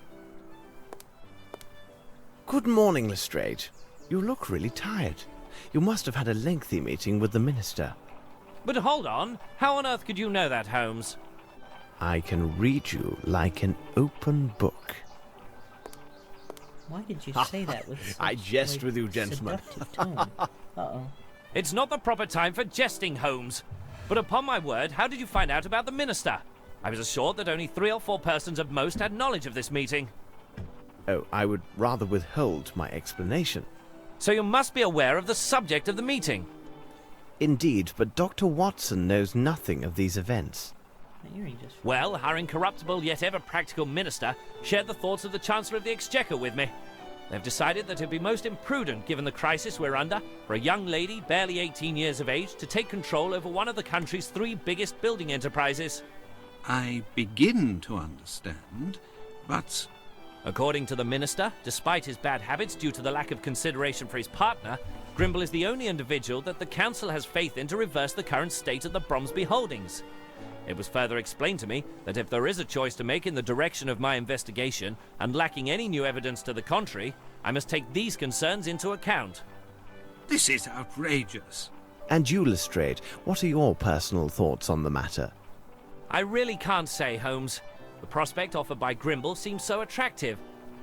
Good morning, Lestrade. You look really tired. You must have had a lengthy meeting with the minister. But hold on, how on earth could you know that, Holmes? I can read you like an open book. Why did you say that with such, I jest with you, gentlemen. seductive tone? Uh-oh. It's not the proper time for jesting, Holmes. But upon my word, how did you find out about the minister? I was assured that only 3 or 4 persons at most had knowledge of this meeting. Oh, I would rather withhold my explanation. So you must be aware of the subject of the meeting. Indeed, but Dr. Watson knows nothing of these events. My earring just... Well, our incorruptible yet ever-practical minister shared the thoughts of the Chancellor of the Exchequer with me. They've decided that it'd be most imprudent, given the crisis we're under, for a young lady barely 18 years of age to take control over one of the country's 3 biggest building enterprises. I begin to understand, but According to the minister, despite his bad habits due to the lack of consideration for his partner, Grimble is the only individual that the council has faith in to reverse the current state of the Bromsby holdings. It was further explained to me that if there is a choice to make in the direction of my investigation, and lacking any new evidence to the contrary, I must take these concerns into account. this is outrageous. And you, Lestrade, what are your personal thoughts on the matter? I really can't say, Holmes. The prospect offered by Grimble seemed so attractive.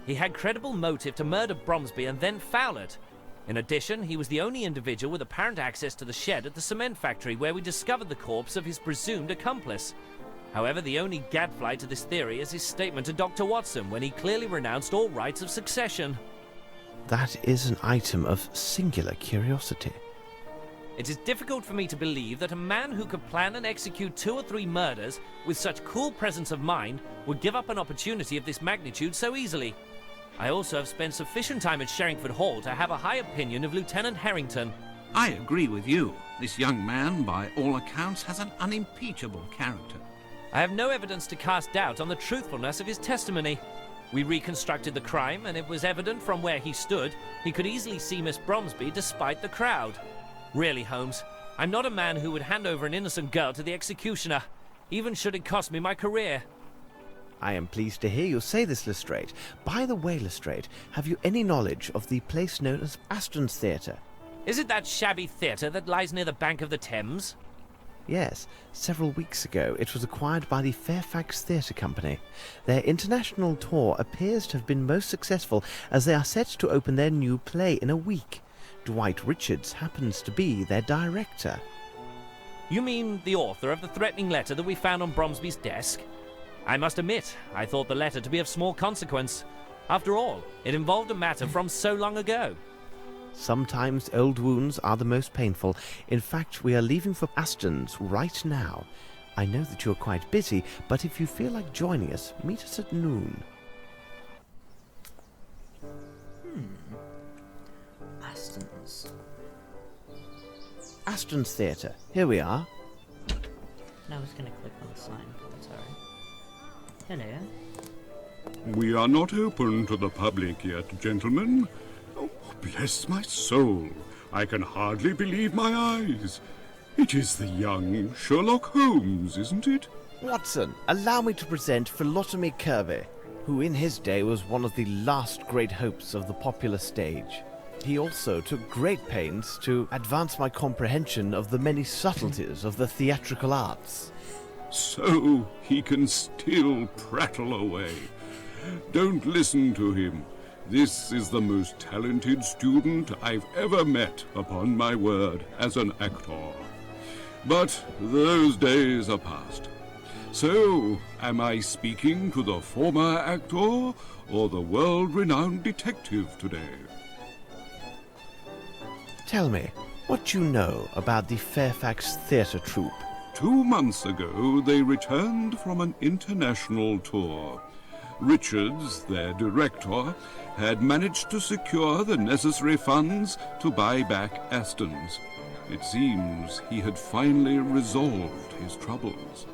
He had credible motive to murder Bromsby and then foul it. In addition, he was the only individual with apparent access to the shed at the cement factory where we discovered the corpse of his presumed accomplice. However, the only gadfly to this theory is his statement to Dr. Watson when he clearly renounced all rights of succession. That is an item of singular curiosity. It is difficult for me to believe that a man who could plan and execute 2 or 3 murders with such cool presence of mind would give up an opportunity of this magnitude so easily. I also have spent sufficient time at Sherringford Hall to have a high opinion of Lieutenant Harrington. I agree with you. This young man, by all accounts, has an unimpeachable character. I have no evidence to cast doubt on the truthfulness of his testimony. We reconstructed the crime, and it was evident from where he stood he could easily see Miss Bromsby despite the crowd. Really, Holmes, I'm not a man who would hand over an innocent girl to the executioner, even should it cost me my career. I am pleased to hear you say this, Lestrade. By the way, Lestrade, have you any knowledge of the place known as Aston's Theatre? Is it that shabby theatre that lies near the bank of the Thames? Yes, several weeks ago it was acquired by the Fairfax Theatre Company. Their international tour appears to have been most successful as they are set to open their new play in a week. Dwight Richards happens to be their director. You mean the author of the threatening letter that we found on Bromsby's desk? I must admit, I thought the letter to be of small consequence. After all, it involved a matter from so long ago. Sometimes old wounds are the most painful. In fact, we are leaving for Aston's right now. I know that you are quite busy, but if you feel like joining us, meet us at noon. Aston's. Aston's Theatre. Here we are. I was gonna click on the sign, but it's alright. Hello. We are not open to the public yet, gentlemen. Oh, bless my soul. I can hardly believe my eyes. It is the young Sherlock Holmes, isn't it? Watson, allow me to present Philotomy Kirby, who in his day was one of the last great hopes of the popular stage. He also took great pains to advance my comprehension of the many subtleties of the theatrical arts. So he can still prattle away. Don't listen to him. This is the most talented student I've ever met, upon my word, as an actor. But those days are past. So, am I speaking to the former actor or the world-renowned detective today? Tell me, what you know about the Fairfax Theatre Troupe? 2 months ago, they returned from an international tour. Richards, their director, had managed to secure the necessary funds to buy back Aston's. It seems he had finally resolved his troubles.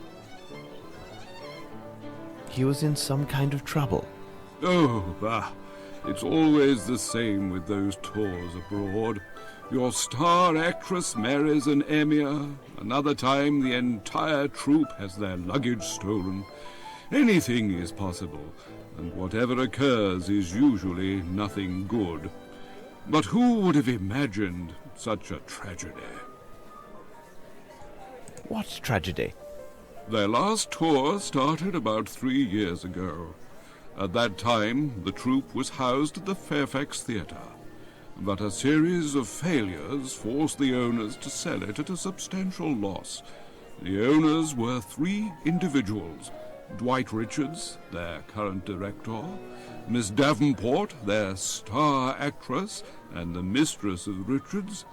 He was in some kind of trouble. It's always the same with those tours abroad. Your star actress marries an emir. Another time the entire troupe has their luggage stolen. Anything is possible, and whatever occurs is usually nothing good. But who would have imagined such a tragedy? What tragedy? Their last tour started about 3 years ago. At that time, the troupe was housed at the Fairfax Theatre. But a series of failures forced the owners to sell it at a substantial loss. The owners were 3 individuals: Dwight Richards, their current director, Miss Davenport, their star actress and the mistress of Richards,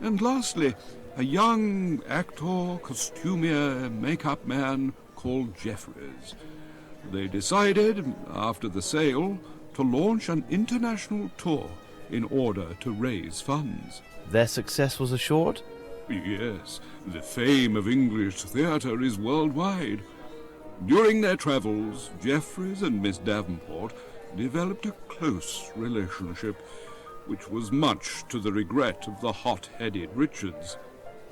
and lastly, a young actor, costumier, make-up man called Jeffries. They decided, after the sale, to launch an international tour in order to raise funds. Their success was assured? Yes, the fame of English theatre is worldwide. During their travels, Jeffries and Miss Davenport developed a close relationship, which was much to the regret of the hot-headed Richards.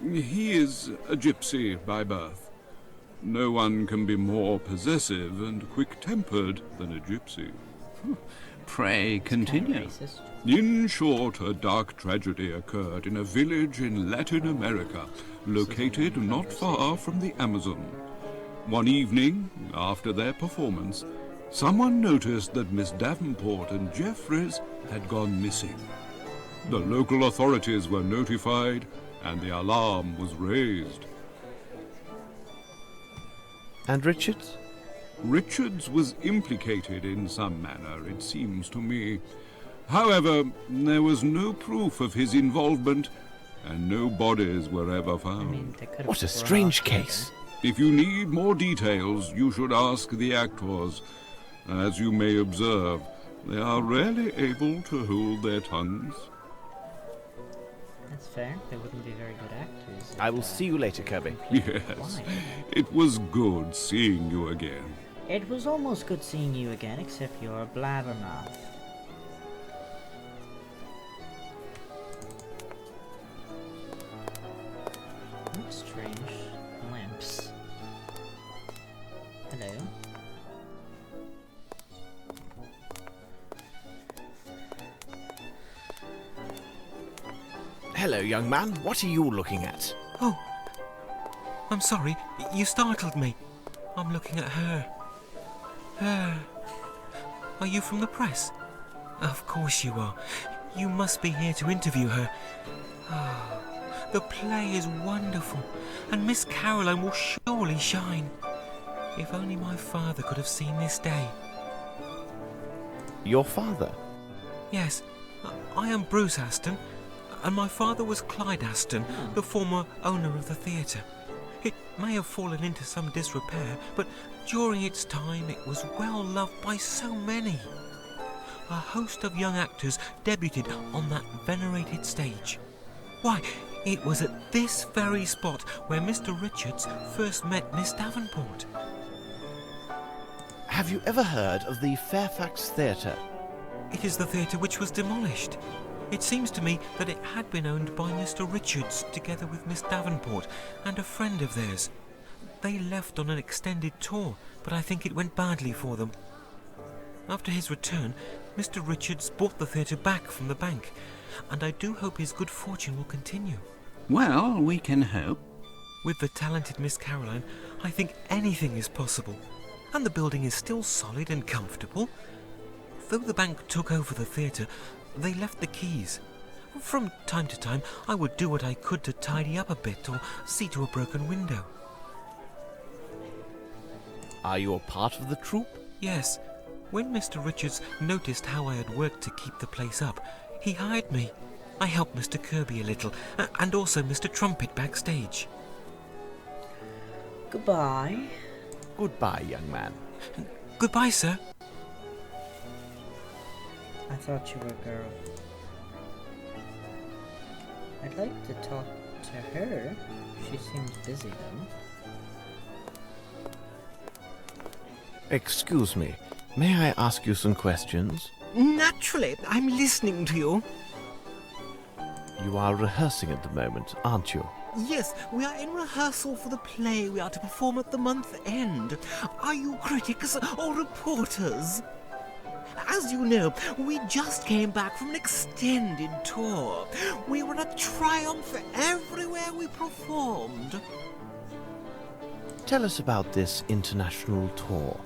He is a gypsy by birth. No one can be more possessive and quick-tempered than a gypsy. Pray continue. Racist. In short, a dark tragedy occurred in a village in Latin America, located not far from the Amazon. One evening, after their performance, someone noticed that Miss Davenport and Jeffries had gone missing. The local authorities were notified, and the alarm was raised. And Richards? Richards was implicated in some manner, it seems to me. However, there was no proof of his involvement, and no bodies were ever I found. mean, they could've What a brought strange him. case. If you need more details, you should ask the actors. As you may observe, they are rarely able to hold their tongues. That's fair. They wouldn't be very good actors. I will see you later, Kirby. Yes, Why? it was good seeing you again. It was almost good seeing you again, except you're a blabbermouth. What strange lamps. Hello. Hello, young man. What are you looking at? Oh, I'm sorry. You startled me. I'm looking at her. Her. Are you from the press? Of course you are. You must be here to interview her. Oh, the play is wonderful, and Miss Caroline will surely shine. If only my father could have seen this day. Your father? Yes, I am Bruce Aston, and my father was Clyde Aston, the former owner of the theatre. It may have fallen into some disrepair, but during its time it was well loved by so many. A host of young actors debuted on that venerated stage. Why, it was at this very spot where Mr. Richards first met Miss Davenport. Have you ever heard of the Fairfax Theatre? It is the theatre which was demolished. It seems to me that it had been owned by Mr. Richards together with Miss Davenport and a friend of theirs. They left on an extended tour, but I think it went badly for them. After his return, Mr. Richards bought the theatre back from the bank, and I do hope his good fortune will continue. Well, we can hope. With the talented Miss Caroline, I think anything is possible, and the building is still solid and comfortable. Though the bank took over the theatre, they left the keys. From time to time, I would do what I could to tidy up a bit or see to a broken window. Are you a part of the troupe? Yes, when Mr. Richards noticed how I had worked to keep the place up, he hired me. I helped Mr. Kirby a little, and also Mr. Trumpet backstage. Goodbye. Goodbye, young man. Goodbye, sir. I thought you were a girl. I'd like to talk to her. She seems busy though. Excuse me. May I ask you some questions? Naturally, I'm listening to you. You are rehearsing at the moment, aren't you? Yes, we are in rehearsal for the play we are to perform at the month end. Are you critics or reporters? As you know, we just came back from an extended tour. We were a triumph everywhere we performed. Tell us about this international tour.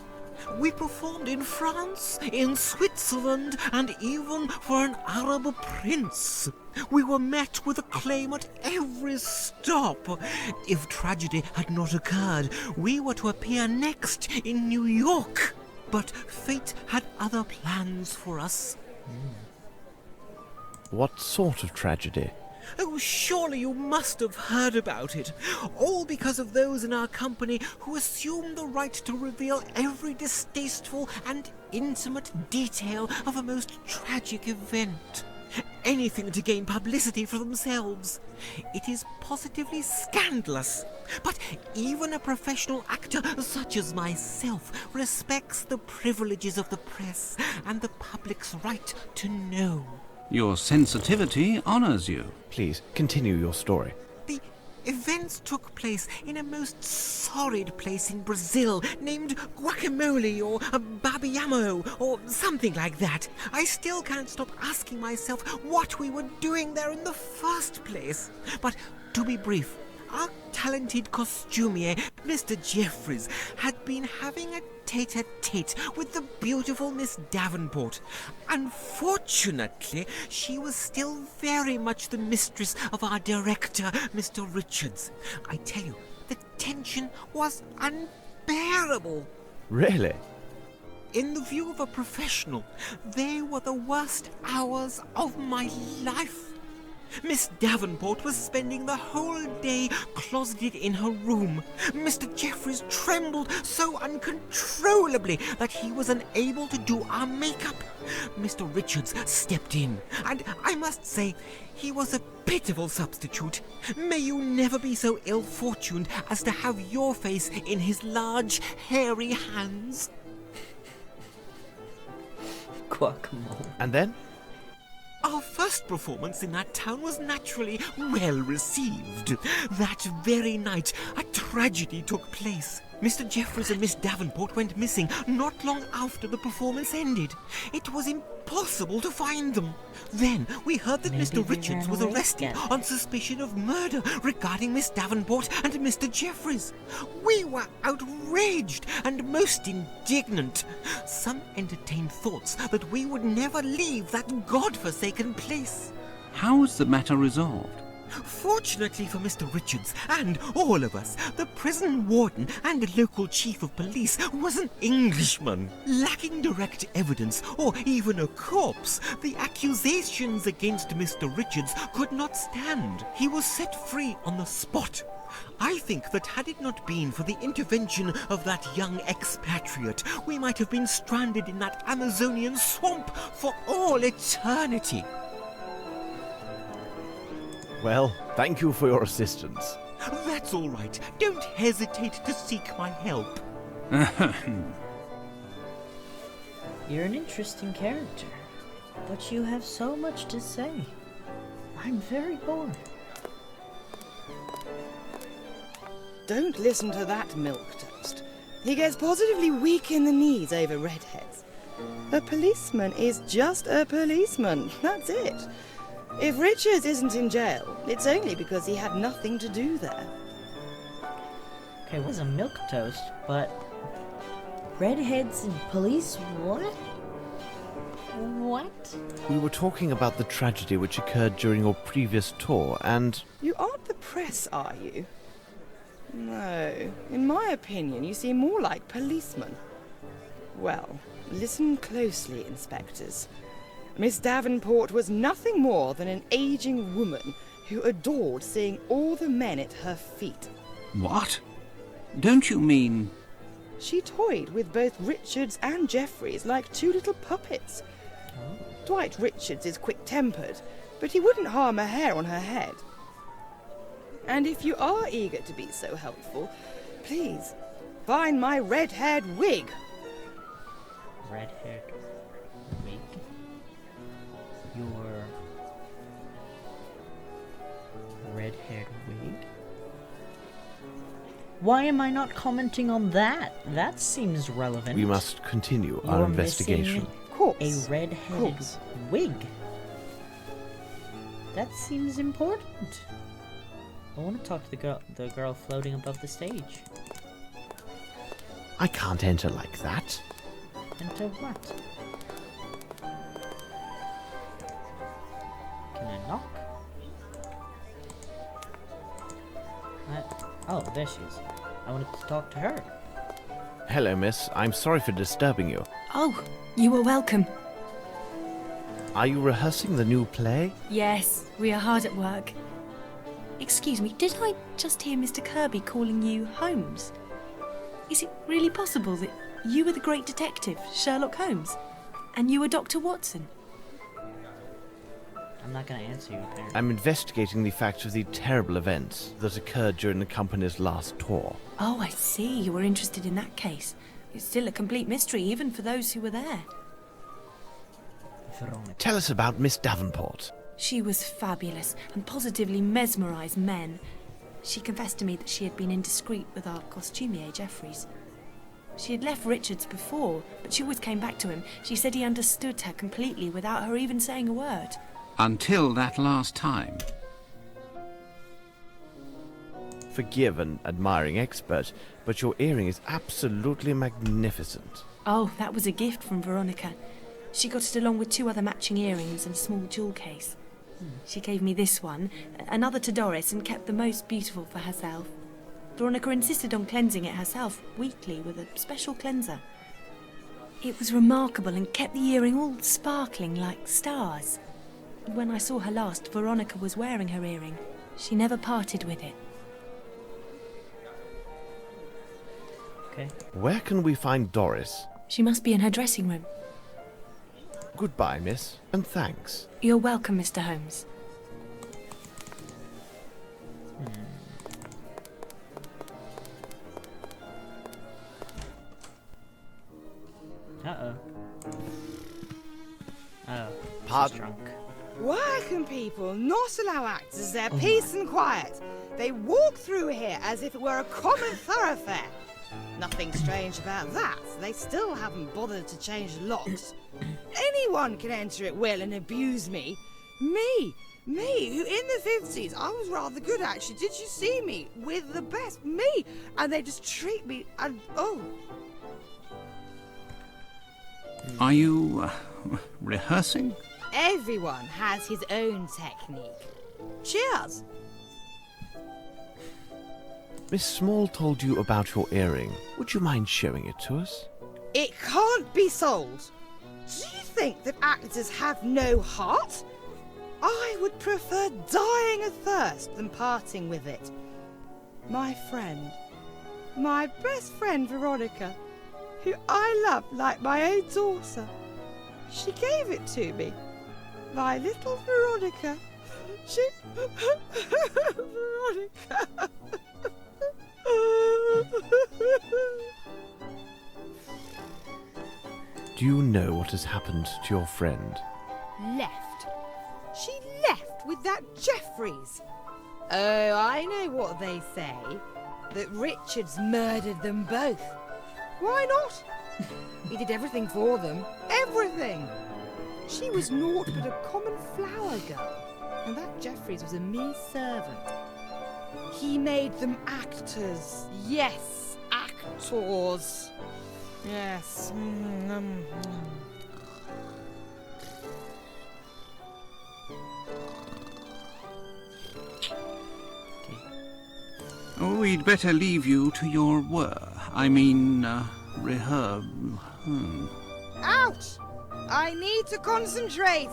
We performed in France, in Switzerland, and even for an Arab prince. We were met with acclaim at every stop. If tragedy had not occurred, we were to appear next in New York. But fate had other plans for us. What sort of tragedy? Oh, surely you must have heard about it. All because of those in our company who assumed the right to reveal every distasteful and intimate detail of a most tragic event. Anything to gain publicity for themselves. It is positively scandalous. But even a professional actor such as myself respects the privileges of the press and the public's right to know. Your sensitivity honours you. Please, continue your story. The events took place in a most sordid place in Brazil named Guacamole or Babiamo or something like that. I still can't stop asking myself what we were doing there in the first place. But to be brief, our talented costumier, Mr. Jeffries, had been having a tete-a-tete with the beautiful Miss Davenport. Unfortunately, she was still very much the mistress of our director, Mr. Richards. I tell you, the tension was unbearable. Really? In the view of a professional, they were the worst hours of my life. Miss Davenport was spending the whole day closeted in her room. Mr. Jeffries trembled so uncontrollably that he was unable to do our makeup. Mr. Richards stepped in, and I must say, he was a pitiful substitute. May you never be so ill-fortuned as to have your face in his large, hairy hands. Guacamole. And then? Our first performance in that town was naturally well received. That very night, a tragedy took place. Mr. Jeffries and Miss Davenport went missing not long after the performance ended. It was impossible to find them. Then we heard that Maybe Mr. they Richards ran was away arrested together. on suspicion of murder regarding Miss Davenport and Mr. Jeffries. We were outraged and most indignant. Some entertained thoughts that we would never leave that godforsaken place. How was the matter resolved? Fortunately for Mr. Richards and all of us, the prison warden and local chief of police was an Englishman. Lacking direct evidence or even a corpse, the accusations against Mr. Richards could not stand. He was set free on the spot. I think that had it not been for the intervention of that young expatriate, we might have been stranded in that Amazonian swamp for all eternity. Well, thank you for your assistance. That's all right. Don't hesitate to seek my help. You're an interesting character, but you have so much to say. I'm very bored. Don't listen to that milquetoast. He gets positively weak in the knees over redheads. A policeman is just a policeman. That's it. If Richards isn't in jail, it's only because he had nothing to do there. Okay, was a milk toast, but redheads and police, what? What? We were talking about the tragedy which occurred during your previous tour, and... You aren't the press, are you? No. In my opinion, you seem more like policemen. Well, listen closely, inspectors. Miss Davenport was nothing more than an aging woman who adored seeing all the men at her feet. What? Don't you mean... She toyed with both Richards and Jeffries like two little puppets. Dwight Richards is quick-tempered, but he wouldn't harm a hair on her head. And if you are eager to be so helpful, please, find my red-haired wig. Red-haired wig? Your red-haired wig? Why am I not commenting on that? That seems relevant. we must continue our You're investigation. missing course. A red-headed wig. That seems important. I want to talk to the girl floating above the stage. I can't enter like that. Enter what? Can I knock? Oh, there she is. I wanted to talk to her. Hello, miss. I'm sorry for disturbing you. Oh, you are welcome. Are you rehearsing the new play? Yes, we are hard at work. Excuse me, did I just hear Mr. Kirby calling you Holmes? Is it really possible that you were the great detective, Sherlock Holmes, and you were Dr. Watson? I'm not going to answer you, apparently. I'm investigating the facts of the terrible events that occurred during the company's last tour. Oh, I see. You were interested in that case. It's still a complete mystery, even for those who were there. Veronica. Tell us about Miss Davenport. She was fabulous and positively mesmerised men. She confessed to me that she had been indiscreet with our costumier, Jeffries. She had left Richards before, but she always came back to him. She said he understood her completely without her even saying a word. Until that last time. Forgive an admiring expert, but your earring is absolutely magnificent. Oh, that was a gift from Veronica. She got it along with 2 other matching earrings and a small jewel case. She gave me this one, another to Doris, and kept the most beautiful for herself. Veronica insisted on cleansing it herself weekly with a special cleanser. It was remarkable and kept the earring all sparkling like stars. When I saw her last, Veronica was wearing her earring. She never parted with it. Okay. Where can we find Doris? She must be in her dressing room. Goodbye, miss, and thanks. You're welcome, Mr. Holmes. Uh-oh. Oh, she's Pardon? drunk. Why can people not allow actors their peace and quiet? They walk through here as if it were a common thoroughfare. Nothing strange about that. They still haven't bothered to change the locks. Anyone can enter at will and abuse me. Me, who in the 50s, I was rather good actually. Did you see me? With the best, me. And they just treat me and, oh. Are you rehearsing? Everyone has his own technique. Cheers. Miss Small told you about your earring. Would you mind showing it to us? It can't be sold. Do you think that actors have no heart? I would prefer dying of thirst than parting with it. My friend, my best friend Veronica, who I love like my own daughter, she gave it to me. My little Veronica. She... Veronica. Do you know what has happened to your friend? Left. She left with that Jeffries. Oh, I know what they say. That Richards murdered them both. Why not? He did everything for them. Everything. She was naught but a common flower girl. And that Jeffries was a mere servant. He made them actors. Yes, actors. Yes. Oh, we'd better leave you to your work. I mean, Out! I need to concentrate.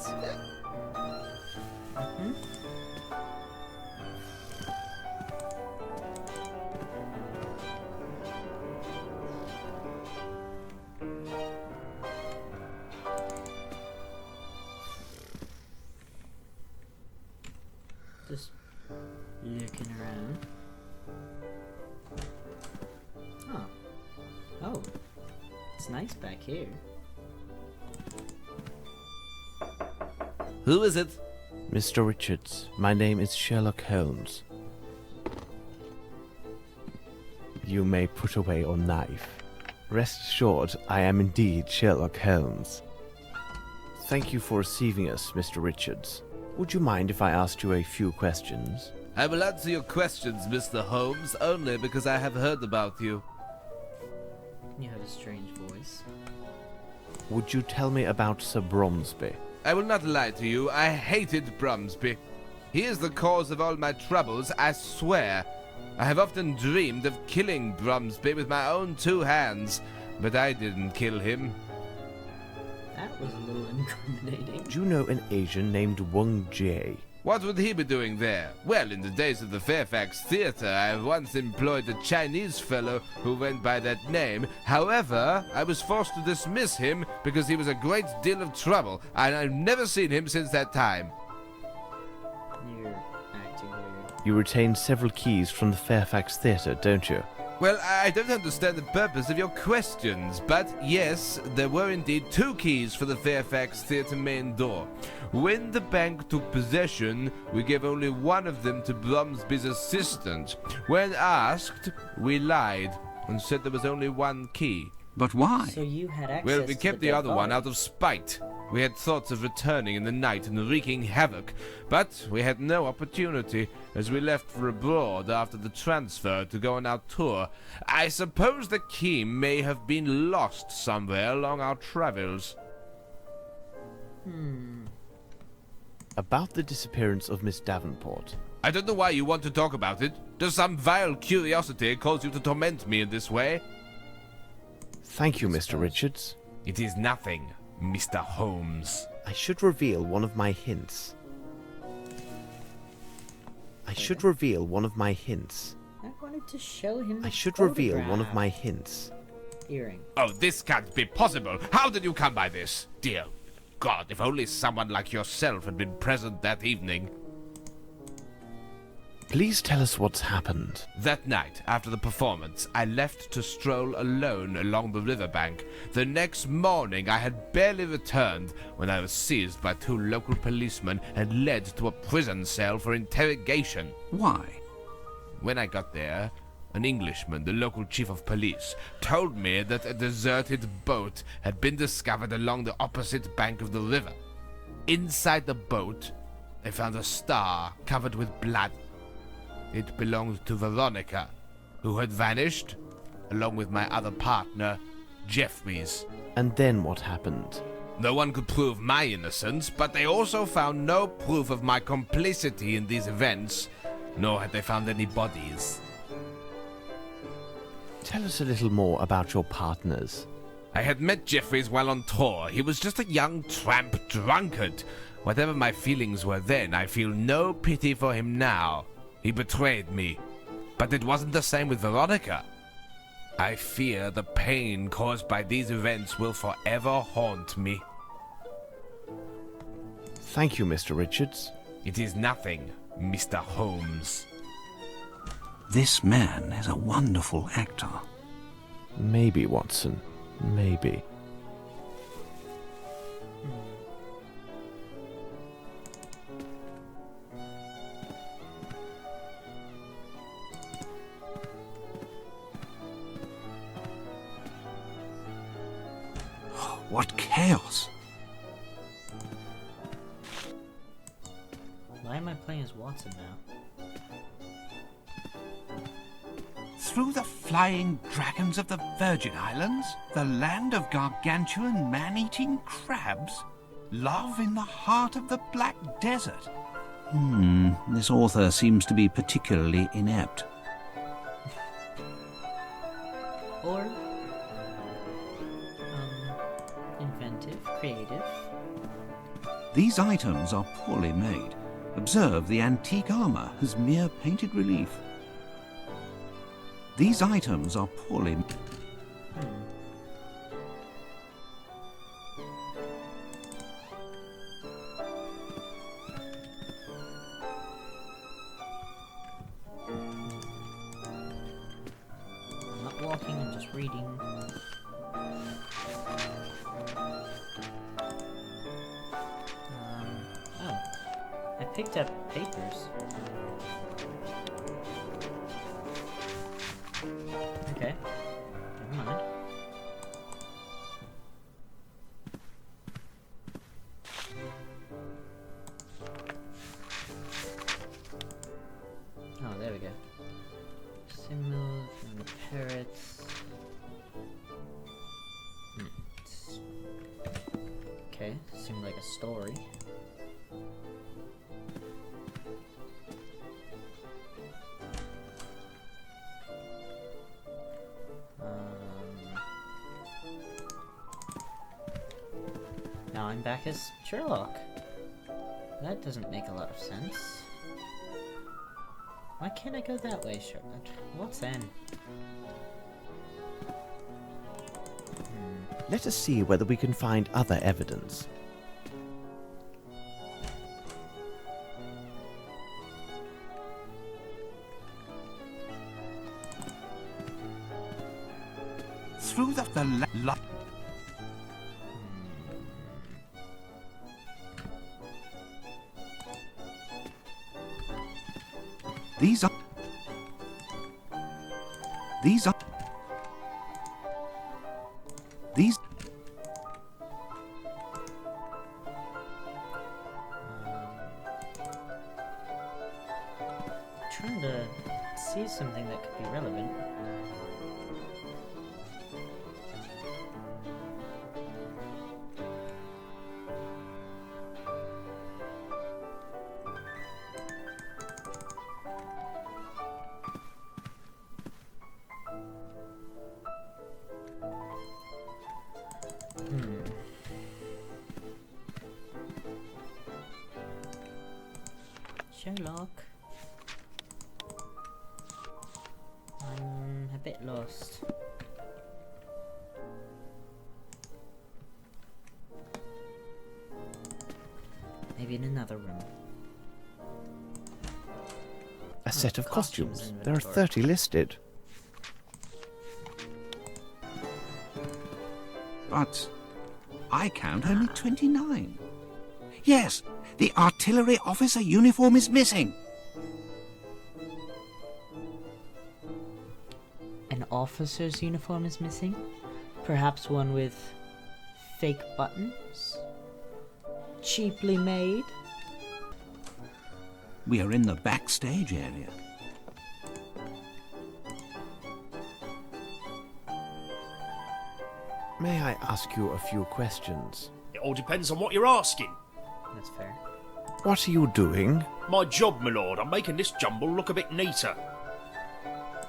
Just looking around. Oh. Oh. It's nice back here. Who is it? Mr. Richards, my name is Sherlock Holmes. You may put away your knife. Rest assured, I am indeed Sherlock Holmes. Thank you for receiving us, Mr. Richards. Would you mind if I asked you a few questions? I will answer your questions, Mr. Holmes, only because I have heard about you. You have a strange voice. Would you tell me about Sir Bromsby? I will not lie to you, I hated Bromsby. He is the cause of all my troubles, I swear. I have often dreamed of killing Bromsby with my own 2 hands, but I didn't kill him. That was a little incriminating. Do you know an Asian named Wang Jie? What would he be doing there? Well, in the days of the Fairfax Theatre, I once employed a Chinese fellow who went by that name. However, I was forced to dismiss him because he was a great deal of trouble, and I've never seen him since that time. You're acting weird. You retain several keys from the Fairfax Theatre, don't you? Well, I don't understand the purpose of your questions, but yes, there were indeed 2 keys for the Fairfax Theatre main door. When the bank took possession, we gave only one of them to Bromsby's assistant. When asked, we lied and said there was only 1 key. But why? So you had access Well, we to kept the dead other one body. out of spite. We had thoughts of returning in the night and wreaking havoc, but we had no opportunity, as we left for abroad after the transfer to go on our tour. I suppose the key may have been lost somewhere along our travels. About the disappearance of Miss Davenport. I don't know why you want to talk about it. Does some vile curiosity cause you to torment me in this way? Thank you, Mr. Richards. It is nothing, Mr. Holmes. I should reveal one of my hints. I should reveal one of my hints. I wanted to show him the I should reveal one of photograph. my hints. Earring. Oh, this can't be possible. How did you come by this? Dear God, if only someone like yourself had been present that evening. Please tell us what's happened. That night, after the performance, I left to stroll alone along the riverbank. The next morning, I had barely returned when I was seized by 2 local policemen and led to a prison cell for interrogation. Why? When I got there, an Englishman, the local chief of police, told me that a deserted boat had been discovered along the opposite bank of the river. Inside the boat, they found a star covered with blood. It belonged to Veronica, who had vanished, along with my other partner, Jeffries. And then what happened? No one could prove my innocence, but they also found no proof of my complicity in these events, nor had they found any bodies. Tell us a little more about your partners. I had met Jeffries while on tour. He was just a young tramp drunkard. Whatever my feelings were then, I feel no pity for him now. He betrayed me. But it wasn't the same with Veronica. I fear the pain caused by these events will forever haunt me. Thank you, Mr. Richards. It is nothing, Mr. Holmes. This man is a wonderful actor. Maybe, Watson. Maybe. What chaos! Why am I playing as Watson now? Through the flying dragons of the Virgin Islands, the land of gargantuan man-eating crabs, love in the heart of the Black Desert. This author seems to be particularly inept. Or inventive, creative. These items are poorly made. Observe the antique armor as mere painted relief. These items are poorly... I'm not walking, I'm just reading. Oh. I picked up papers. Okay. Never mind. story. Now I'm back as Sherlock. That doesn't make a lot of sense. Why can't I go that way, Sherlock? What's in? Let us see whether we can find other evidence. Through the These are... These... Trying to see something that could be relevant. Sherlock. I'm a bit lost. Maybe in another room. A set of costumes costumes. There are inventory. 30 listed. But I count only 29. Yes, the artillery officer uniform is missing. An officer's uniform is missing? Perhaps one with fake buttons? Cheaply made? We are in the backstage area. May I ask you a few questions? It all depends on what you're asking. That's fair. What are you doing? My job, my lord. I'm making this jumble look a bit neater.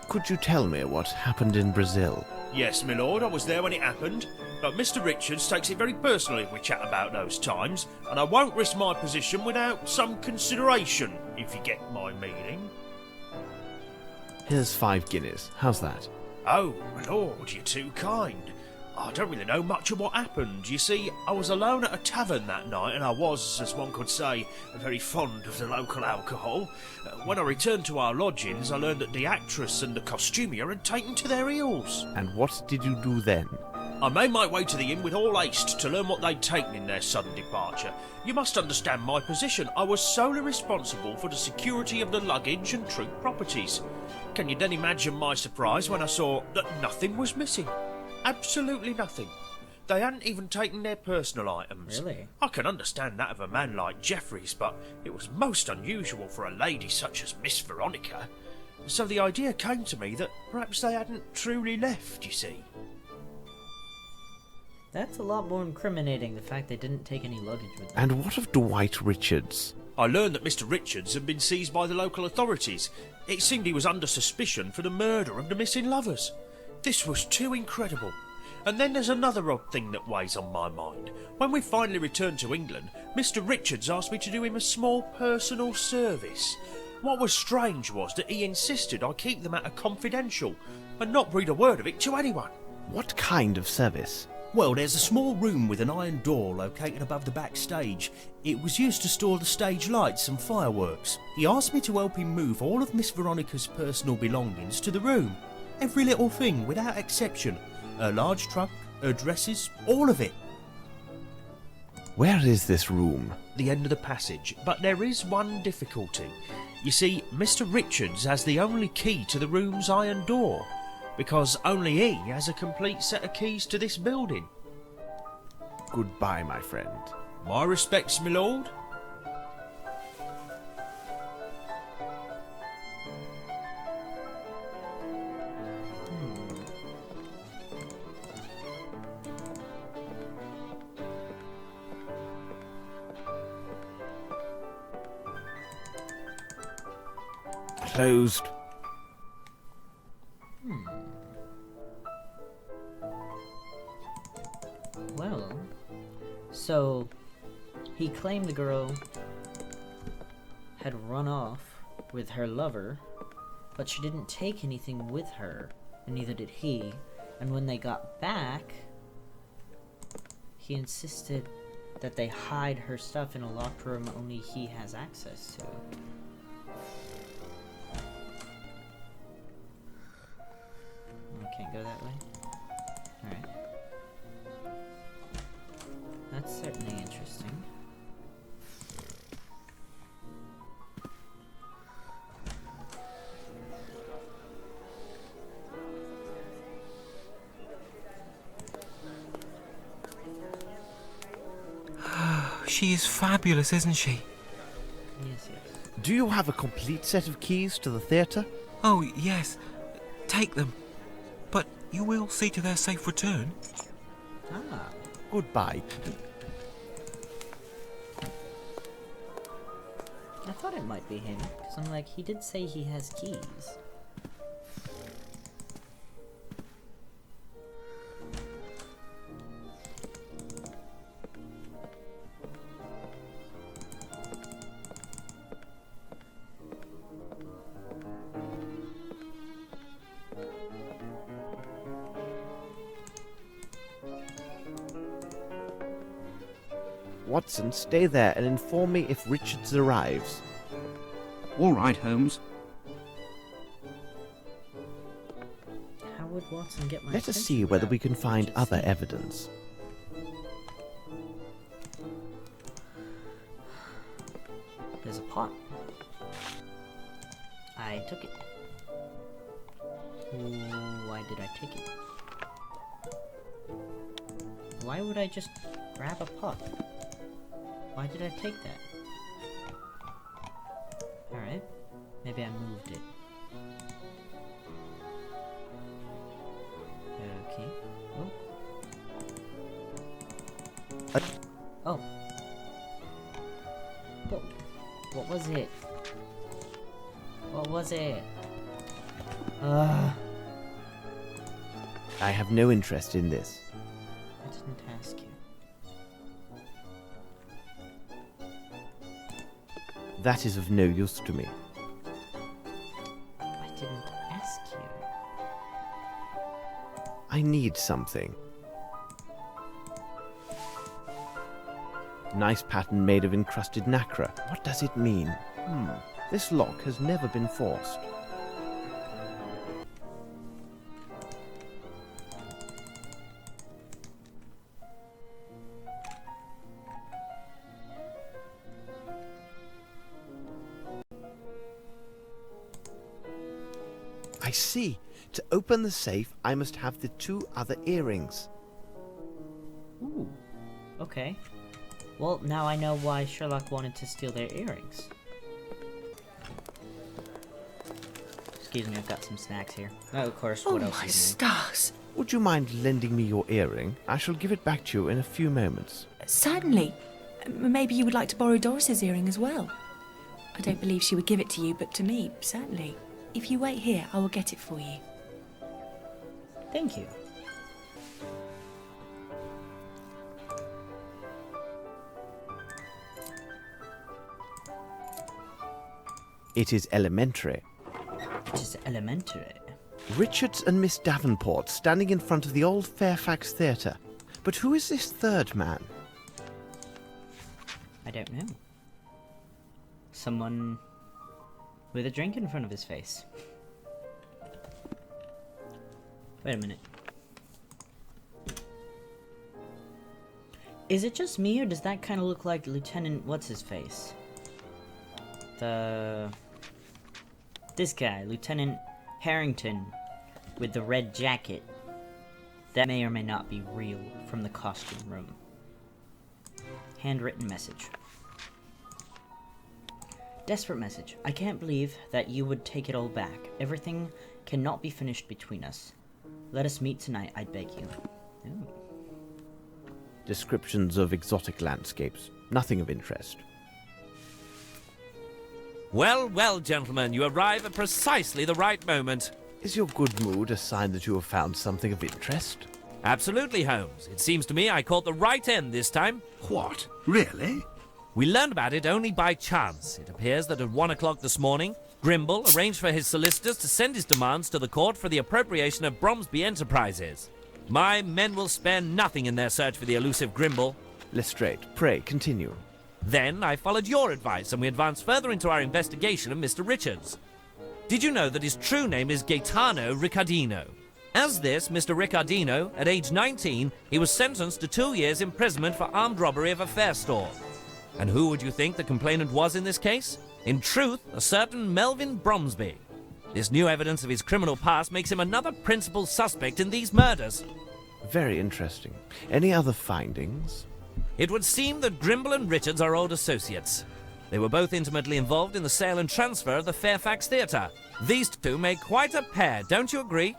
Could you tell me what happened in Brazil? Yes, my lord, I was there when it happened. But Mr. Richards takes it very personally if we chat about those times, and I won't risk my position without some consideration, if you get my meaning. Here's 5 guineas. How's that? Oh, my lord, you're too kind. I don't really know much of what happened. You see, I was alone at a tavern that night, and I was, as one could say, very fond of the local alcohol. When I returned to our lodgings, I learned that the actress and the costumier had taken to their heels. And what did you do then? I made my way to the inn with all haste to learn what they'd taken in their sudden departure. You must understand my position. I was solely responsible for the security of the luggage and troop properties. Can you then imagine my surprise when I saw that nothing was missing? Absolutely nothing. They hadn't even taken their personal items. Really? I can understand that of a man like Jeffries, but it was most unusual for a lady such as Miss Veronica. So the idea came to me that perhaps they hadn't truly left, you see. That's a lot more incriminating, the fact they didn't take any luggage with them. And what of Dwight Richards? I learned that Mr. Richards had been seized by the local authorities. It seemed he was under suspicion for the murder of the missing lovers. This was too incredible. And then there's another odd thing that weighs on my mind. When we finally returned to England, Mr. Richards asked me to do him a small personal service. What was strange was that he insisted I keep the matter confidential and not breathe a word of it to anyone. What kind of service? Well, there's a small room with an iron door located above the backstage. It was used to store the stage lights and fireworks. He asked me to help him move all of Miss Veronica's personal belongings to the room. Every little thing, without exception. Her large trunk, her dresses, all of it. Where is this room? The end of the passage, but there is one difficulty. You see, Mr. Richards has the only key to the room's iron door, because only he has a complete set of keys to this building. Goodbye, my friend. My respects, my lord. closed. Well, so he claimed the girl had run off with her lover, but she didn't take anything with her, and neither did he. And when they got back, he insisted that they hide her stuff in a locked room only he has access to. I can't go that way. Alright. That's certainly interesting. She is fabulous, isn't she? Yes, yes. Do you have a complete set of keys to the theatre? Oh, yes. Take them. But you will see to their safe return. Ah. Goodbye. I thought it might be him, because I'm like, he did say he has keys. Watson, stay there and inform me if Richards arrives. All right, Holmes. How would Watson get my Let us attention see whether without we can find Richards other here? evidence. There's a pot. I took it. Why did I take it? Why would I just grab a pot? Why did I take that? Alright. Maybe I moved it. Okay. Oh. Oh. What was it? What was it? I have no interest in this. I didn't ask you. That is of no use to me. I didn't ask you. I need something. Nice pattern made of encrusted nacre. What does it mean? This lock has never been forced. I see. To open the safe, I must have the 2 other earrings. Ooh. Okay. Well, now I know why Sherlock wanted to steal their earrings. Excuse me, I've got some snacks here. Oh, of course, what else my is new? stars! Would you mind lending me your earring? I shall give it back to you in a few moments. Certainly. Maybe you would like to borrow Doris's earring as well. I don't believe she would give it to you, but to me, certainly. If you wait here, I will get it for you. Thank you. It is elementary. It is elementary. Richards and Miss Davenport standing in front of the old Fairfax Theatre. But who is this third man? I don't know. Someone with a drink in front of his face. Wait a minute. Is it just me, or does that kind of look like Lieutenant What's-His-Face? This guy, Lieutenant Harrington, with the red jacket. That may or may not be real from the costume room. Handwritten message. Desperate message. I can't believe that you would take it all back. Everything cannot be finished between us. Let us meet tonight, I beg you. Ooh. Descriptions of exotic landscapes. Nothing of interest. Well, well, gentlemen, you arrive at precisely the right moment. Is your good mood a sign that you have found something of interest? Absolutely, Holmes. It seems to me I caught the right end this time. What? Really? We learned about it only by chance. It appears that at 1 o'clock this morning, Grimble arranged for his solicitors to send his demands to the court for the appropriation of Bromsby Enterprises. My men will spare nothing in their search for the elusive Grimble. Lestrade, pray continue. Then I followed your advice and we advanced further into our investigation of Mr. Richards. Did you know that his true name is Gaetano Riccardino? As this Mr. Riccardino, at age 19, he was sentenced to 2 years imprisonment for armed robbery of a fair store. And who would you think the complainant was in this case? In truth, a certain Melvin Bromsby. This new evidence of his criminal past makes him another principal suspect in these murders. Very interesting. Any other findings? It would seem that Grimble and Richards are old associates. They were both intimately involved in the sale and transfer of the Fairfax Theatre. These two make quite a pair, don't you agree?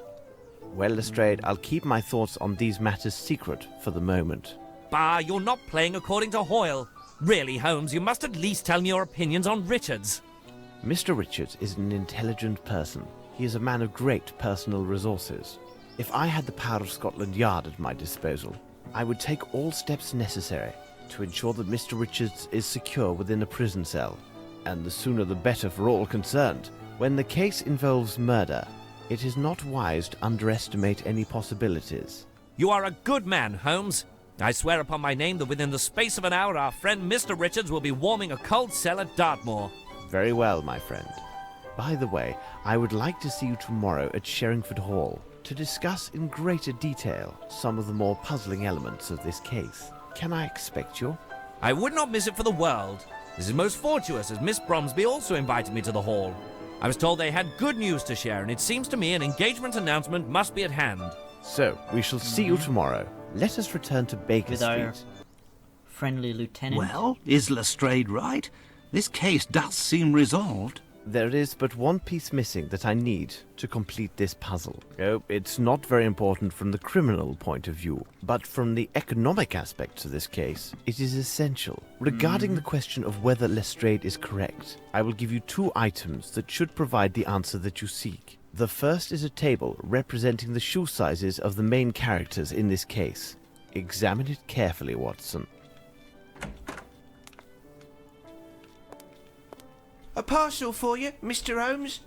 Well, Lestrade, I'll keep my thoughts on these matters secret for the moment. Bah, you're not playing according to Hoyle. Really, Holmes, you must at least tell me your opinions on Richards. Mr. Richards is an intelligent person. He is a man of great personal resources. If I had the power of Scotland Yard at my disposal, I would take all steps necessary to ensure that Mr. Richards is secure within a prison cell. And the sooner the better for all concerned. When the case involves murder, it is not wise to underestimate any possibilities. You are a good man, Holmes. I swear upon my name that within the space of an hour our friend Mr. Richards will be warming a cold cell at Dartmoor. Very well, my friend. By the way, I would like to see you tomorrow at Sherringford Hall to discuss in greater detail some of the more puzzling elements of this case. Can I expect you? I would not miss it for the world. This is most fortuitous, as Miss Bromsby also invited me to the hall. I was told they had good news to share, and it seems to me an engagement announcement must be at hand. So, we shall see you tomorrow. Let us return to Baker With Street. our friendly lieutenant. Well, is Lestrade right? This case does seem resolved. There is but one piece missing that I need to complete this puzzle. Oh, it's not very important from the criminal point of view, but from the economic aspects of this case, it is essential. Regarding the question of whether Lestrade is correct, I will give you 2 items that should provide the answer that you seek. The first is a table representing the shoe sizes of the main characters in this case. Examine it carefully, Watson. A parcel for you, Mr. Holmes.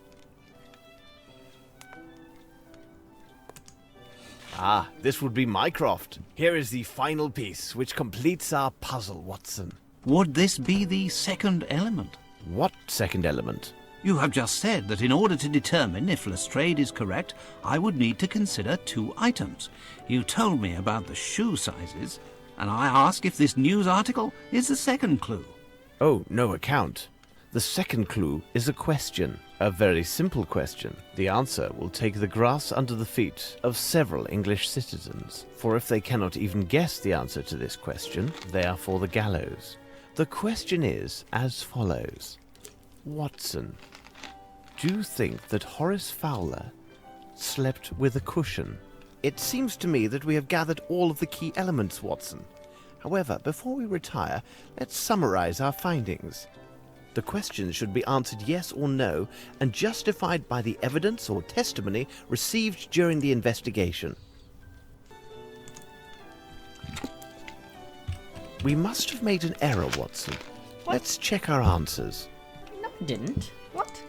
Ah, this would be Mycroft. Here is the final piece, which completes our puzzle, Watson. Would this be the second element? What second element? You have just said that in order to determine if Lestrade is correct, I would need to consider 2 items. You told me about the shoe sizes, and I ask if this news article is the second clue. Oh, no account. The second clue is a question, a very simple question. The answer will take the grass under the feet of several English citizens, for if they cannot even guess the answer to this question, they are for the gallows. The question is as follows. Watson, do you think that Horace Fowler slept with a cushion? It seems to me that we have gathered all of the key elements, Watson. However, before we retire, let's summarize our findings. The questions should be answered yes or no and justified by the evidence or testimony received during the investigation. We must have made an error, Watson. What? Let's check our answers. No, I didn't. What?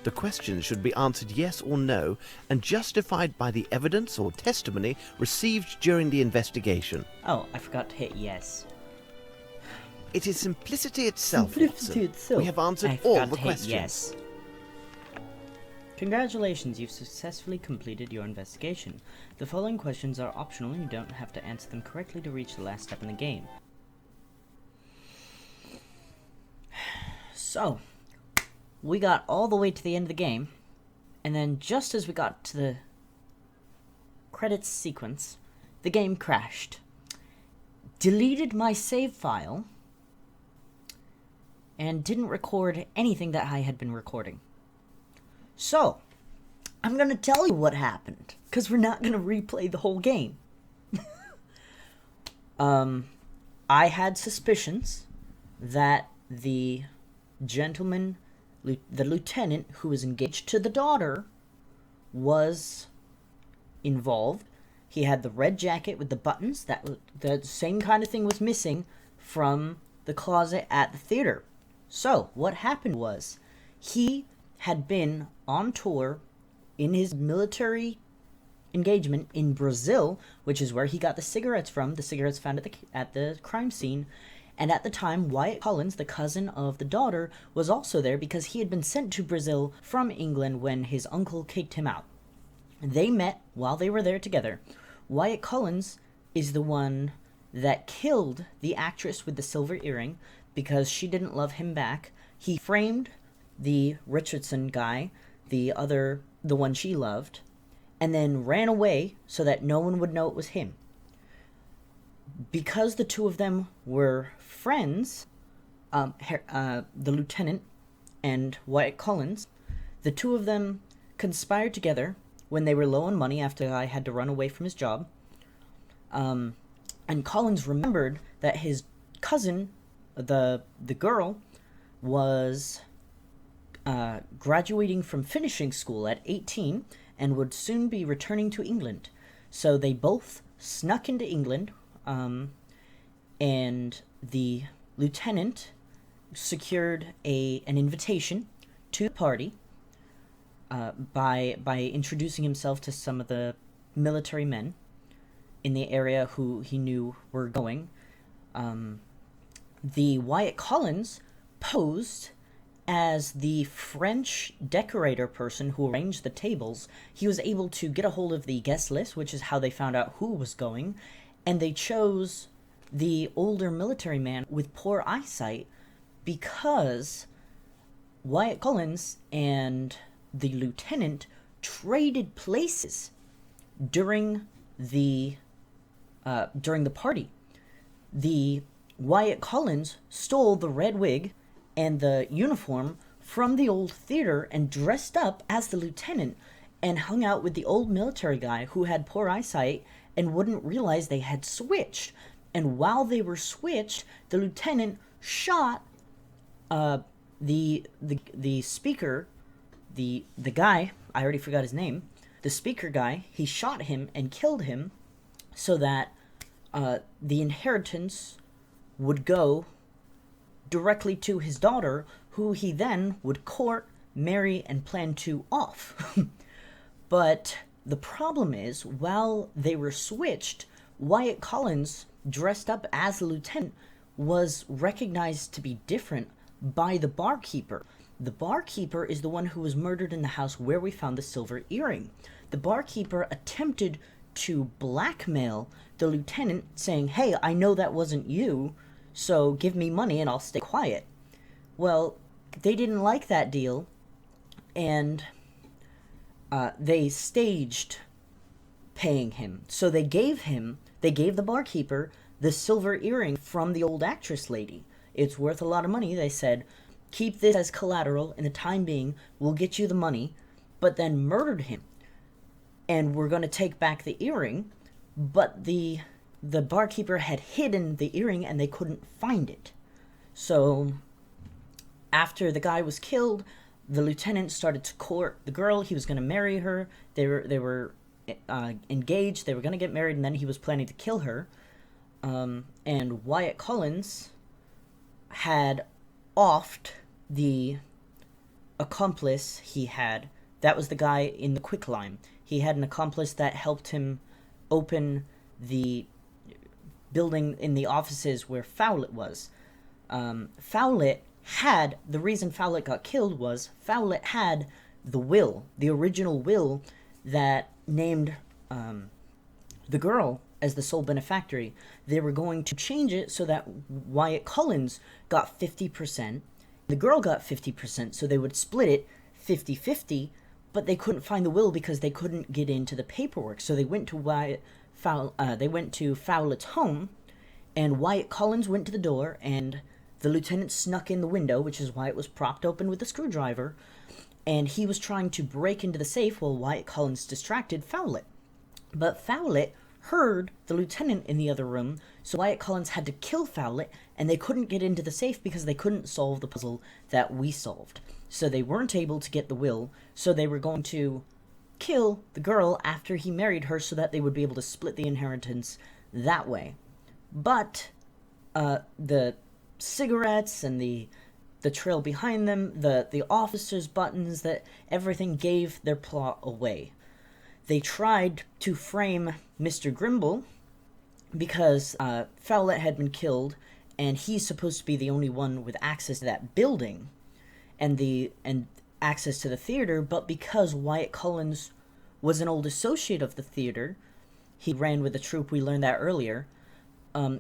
The questions should be answered yes or no and justified by the evidence or testimony received during the investigation. Oh, I forgot to hit yes. It is simplicity itself, Simplicity Watson. itself. We have answered I all forgot the to hit questions. yes. Congratulations, you've successfully completed your investigation. The following questions are optional and you don't have to answer them correctly to reach the last step in the game. So, we got all the way to the end of the game, and then just as we got to the credits sequence, the game crashed. Deleted my save file, and didn't record anything that I had been recording. So, I'm going to tell you what happened, because we're not going to replay the whole game. I had suspicions that the gentleman, the lieutenant who was engaged to the daughter, was involved. He had the red jacket with the buttons. The same kind of thing was missing from the closet at the theater. So what happened was, he had been on tour in his military engagement in Brazil, which is where he got the cigarettes from, the cigarettes found at the crime scene. And at the time, Wyatt Collins, the cousin of the daughter, was also there because he had been sent to Brazil from England when his uncle kicked him out. They met while they were there together. Wyatt Collins is the one that killed the actress with the silver earring because she didn't love him back. He framed the Richardson guy, the one she loved, and then ran away so that no one would know it was him. Because the two of them were friends, the lieutenant and Wyatt Collins, the two of them conspired together when they were low on money after the guy had to run away from his job. And Collins remembered that his cousin, the girl, was graduating from finishing school at 18 and would soon be returning to England. So they both snuck into England, and the lieutenant secured an invitation to the party by introducing himself to some of the military men in the area who he knew were going. The Wyatt Collins posed as the French decorator person who arranged the tables. He was able to get a hold of the guest list, which is how they found out who was going, and they chose the older military man with poor eyesight because Wyatt Collins and the lieutenant traded places during the party. The Wyatt Collins stole the red wig and the uniform from the old theater and dressed up as the lieutenant and hung out with the old military guy who had poor eyesight and wouldn't realize they had switched. And while they were switched, the lieutenant shot the speaker, the guy, I already forgot his name, the speaker guy. He shot him and killed him so that the inheritance would go directly to his daughter, who he then would court, marry, and plan to off. But the problem is, while they were switched, Wyatt Collins, dressed up as the lieutenant, was recognized to be different by the barkeeper. The barkeeper is the one who was murdered in the house where we found the silver earring. The barkeeper attempted to blackmail the lieutenant, saying, "Hey, I know that wasn't you, so give me money and I'll stay quiet." Well, they didn't like that deal, and they staged paying him. So they gave the barkeeper the silver earring from the old actress lady. It's worth a lot of money. They said, "Keep this as collateral. In the time being, we'll get you the money," but then murdered him. And we're going to take back the earring, but the barkeeper had hidden the earring and they couldn't find it. So after the guy was killed, the lieutenant started to court the girl. He was going to marry her. They were engaged. They were going to get married, and then he was planning to kill her. And Wyatt Collins had offed the accomplice he had. That was the guy in the quicklime. He had an accomplice that helped him open the building in the offices where Fowlett was. Fowlett had, the reason Fowlett got killed was Fowlett had the will, the original will that named the girl as the sole benefactor. They were going to change it so that Wyatt Collins got 50%, the girl got 50%, so they would split it 50-50, but they couldn't find the will because they couldn't get into the paperwork. So they went to Fowlett's home, and Wyatt Collins went to the door, and the lieutenant snuck in the window, which is why it was propped open with a screwdriver, and he was trying to break into the safe while Wyatt Collins distracted Fowlett. But Fowlett heard the lieutenant in the other room, so Wyatt Collins had to kill Fowlett, and they couldn't get into the safe because they couldn't solve the puzzle that we solved. So they weren't able to get the will, so they were going to kill the girl after he married her so that they would be able to split the inheritance that way. But the cigarettes and the trail behind them, the officers' buttons, that everything gave their plot away. They tried to frame Mr. Grimble because Fowlett had been killed, and he's supposed to be the only one with access to that building and access to the theater, but because Wyatt Collins was an old associate of the theater, he ran with the troupe, we learned that earlier,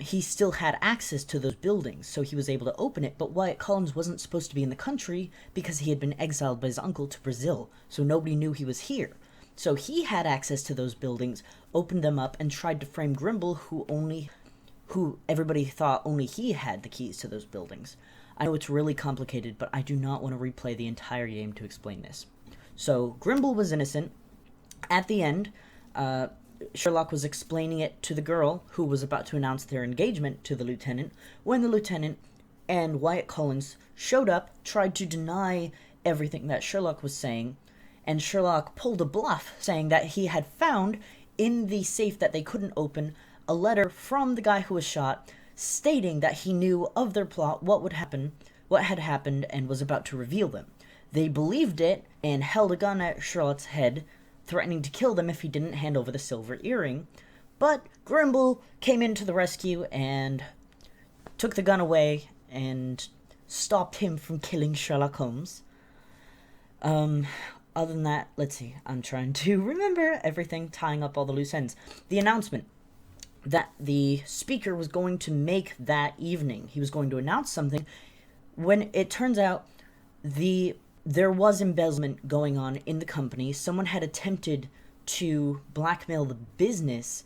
he still had access to those buildings, so he was able to open it, but Wyatt Collins wasn't supposed to be in the country because he had been exiled by his uncle to Brazil, so nobody knew he was here. So he had access to those buildings, opened them up, and tried to frame Grimble, who everybody thought only he had the keys to those buildings. I know it's really complicated, but I do not want to replay the entire game to explain this. So Grimble was innocent. At the end, Sherlock was explaining it to the girl, who was about to announce their engagement to the lieutenant, when the lieutenant and Wyatt Collins showed up, tried to deny everything that Sherlock was saying, and Sherlock pulled a bluff, saying that he had found in the safe that they couldn't open a letter from the guy who was shot, stating that he knew of their plot, what had happened, and was about to reveal them. They believed it and held a gun at Sherlock's head, threatening to kill them if he didn't hand over the silver earring, but Grimble came in to the rescue and took the gun away and stopped him from killing Sherlock Holmes. Other than that, let's see, I'm trying to remember everything, tying up all the loose ends. The announcement that the speaker was going to make that evening, he was going to announce something, when it turns out there was embezzlement going on in the company. Someone had attempted to blackmail the business,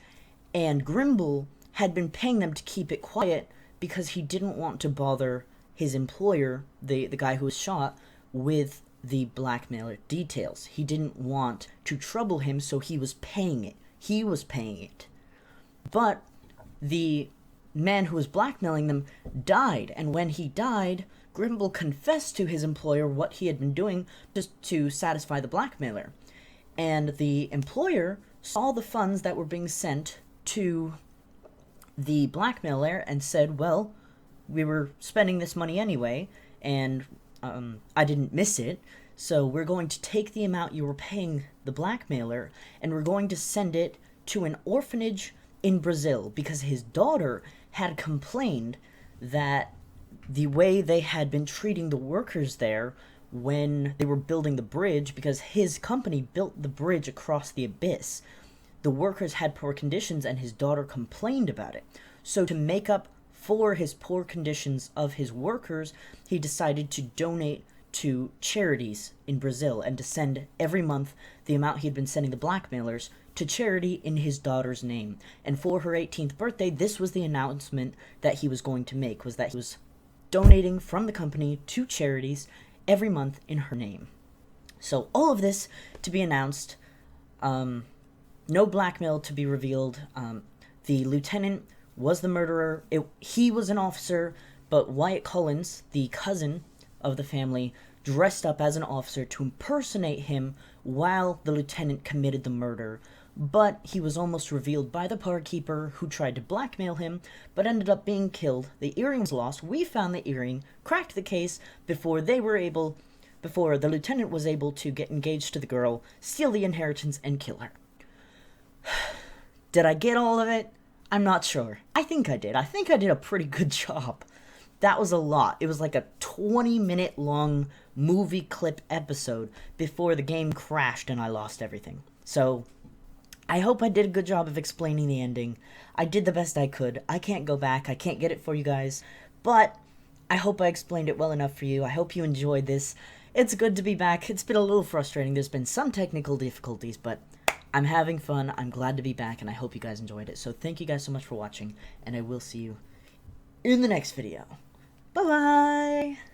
and Grimble had been paying them to keep it quiet because he didn't want to bother his employer, the guy who was shot, with the blackmailer details. He didn't want to trouble him, so he was paying it. He was paying it. But the man who was blackmailing them died, and when he died, Grimble confessed to his employer what he had been doing just to satisfy the blackmailer. And the employer saw the funds that were being sent to the blackmailer and said, well, we were spending this money anyway, and I didn't miss it, so we're going to take the amount you were paying the blackmailer, and we're going to send it to an orphanage in Brazil, because his daughter had complained that the way they had been treating the workers there when they were building the bridge, because his company built the bridge across the abyss, the workers had poor conditions and his daughter complained about it. So to make up for his poor conditions of his workers, he decided to donate to charities in Brazil and to send every month the amount he had been sending the blackmailers to charity in his daughter's name. And for her 18th birthday, this was the announcement that he was going to make, was that he was donating from the company to charities every month in her name. So all of this to be announced, no blackmail to be revealed. The lieutenant was the murderer. He was an officer, but Wyatt Collins, the cousin of the family, dressed up as an officer to impersonate him while the lieutenant committed the murder. But he was almost revealed by the barkeeper who tried to blackmail him, but ended up being killed. The earring was lost. We found the earring, cracked the case before the lieutenant was able to get engaged to the girl, steal the inheritance, and kill her. Did I get all of it? I'm not sure. I think I did. I think I did a pretty good job. That was a lot. It was like a 20-minute long movie clip episode before the game crashed and I lost everything. So I hope I did a good job of explaining the ending. I did the best I could. I can't go back. I can't get it for you guys. But I hope I explained it well enough for you. I hope you enjoyed this. It's good to be back. It's been a little frustrating. There's been some technical difficulties, but I'm having fun. I'm glad to be back, and I hope you guys enjoyed it. So thank you guys so much for watching, and I will see you in the next video. Bye-bye!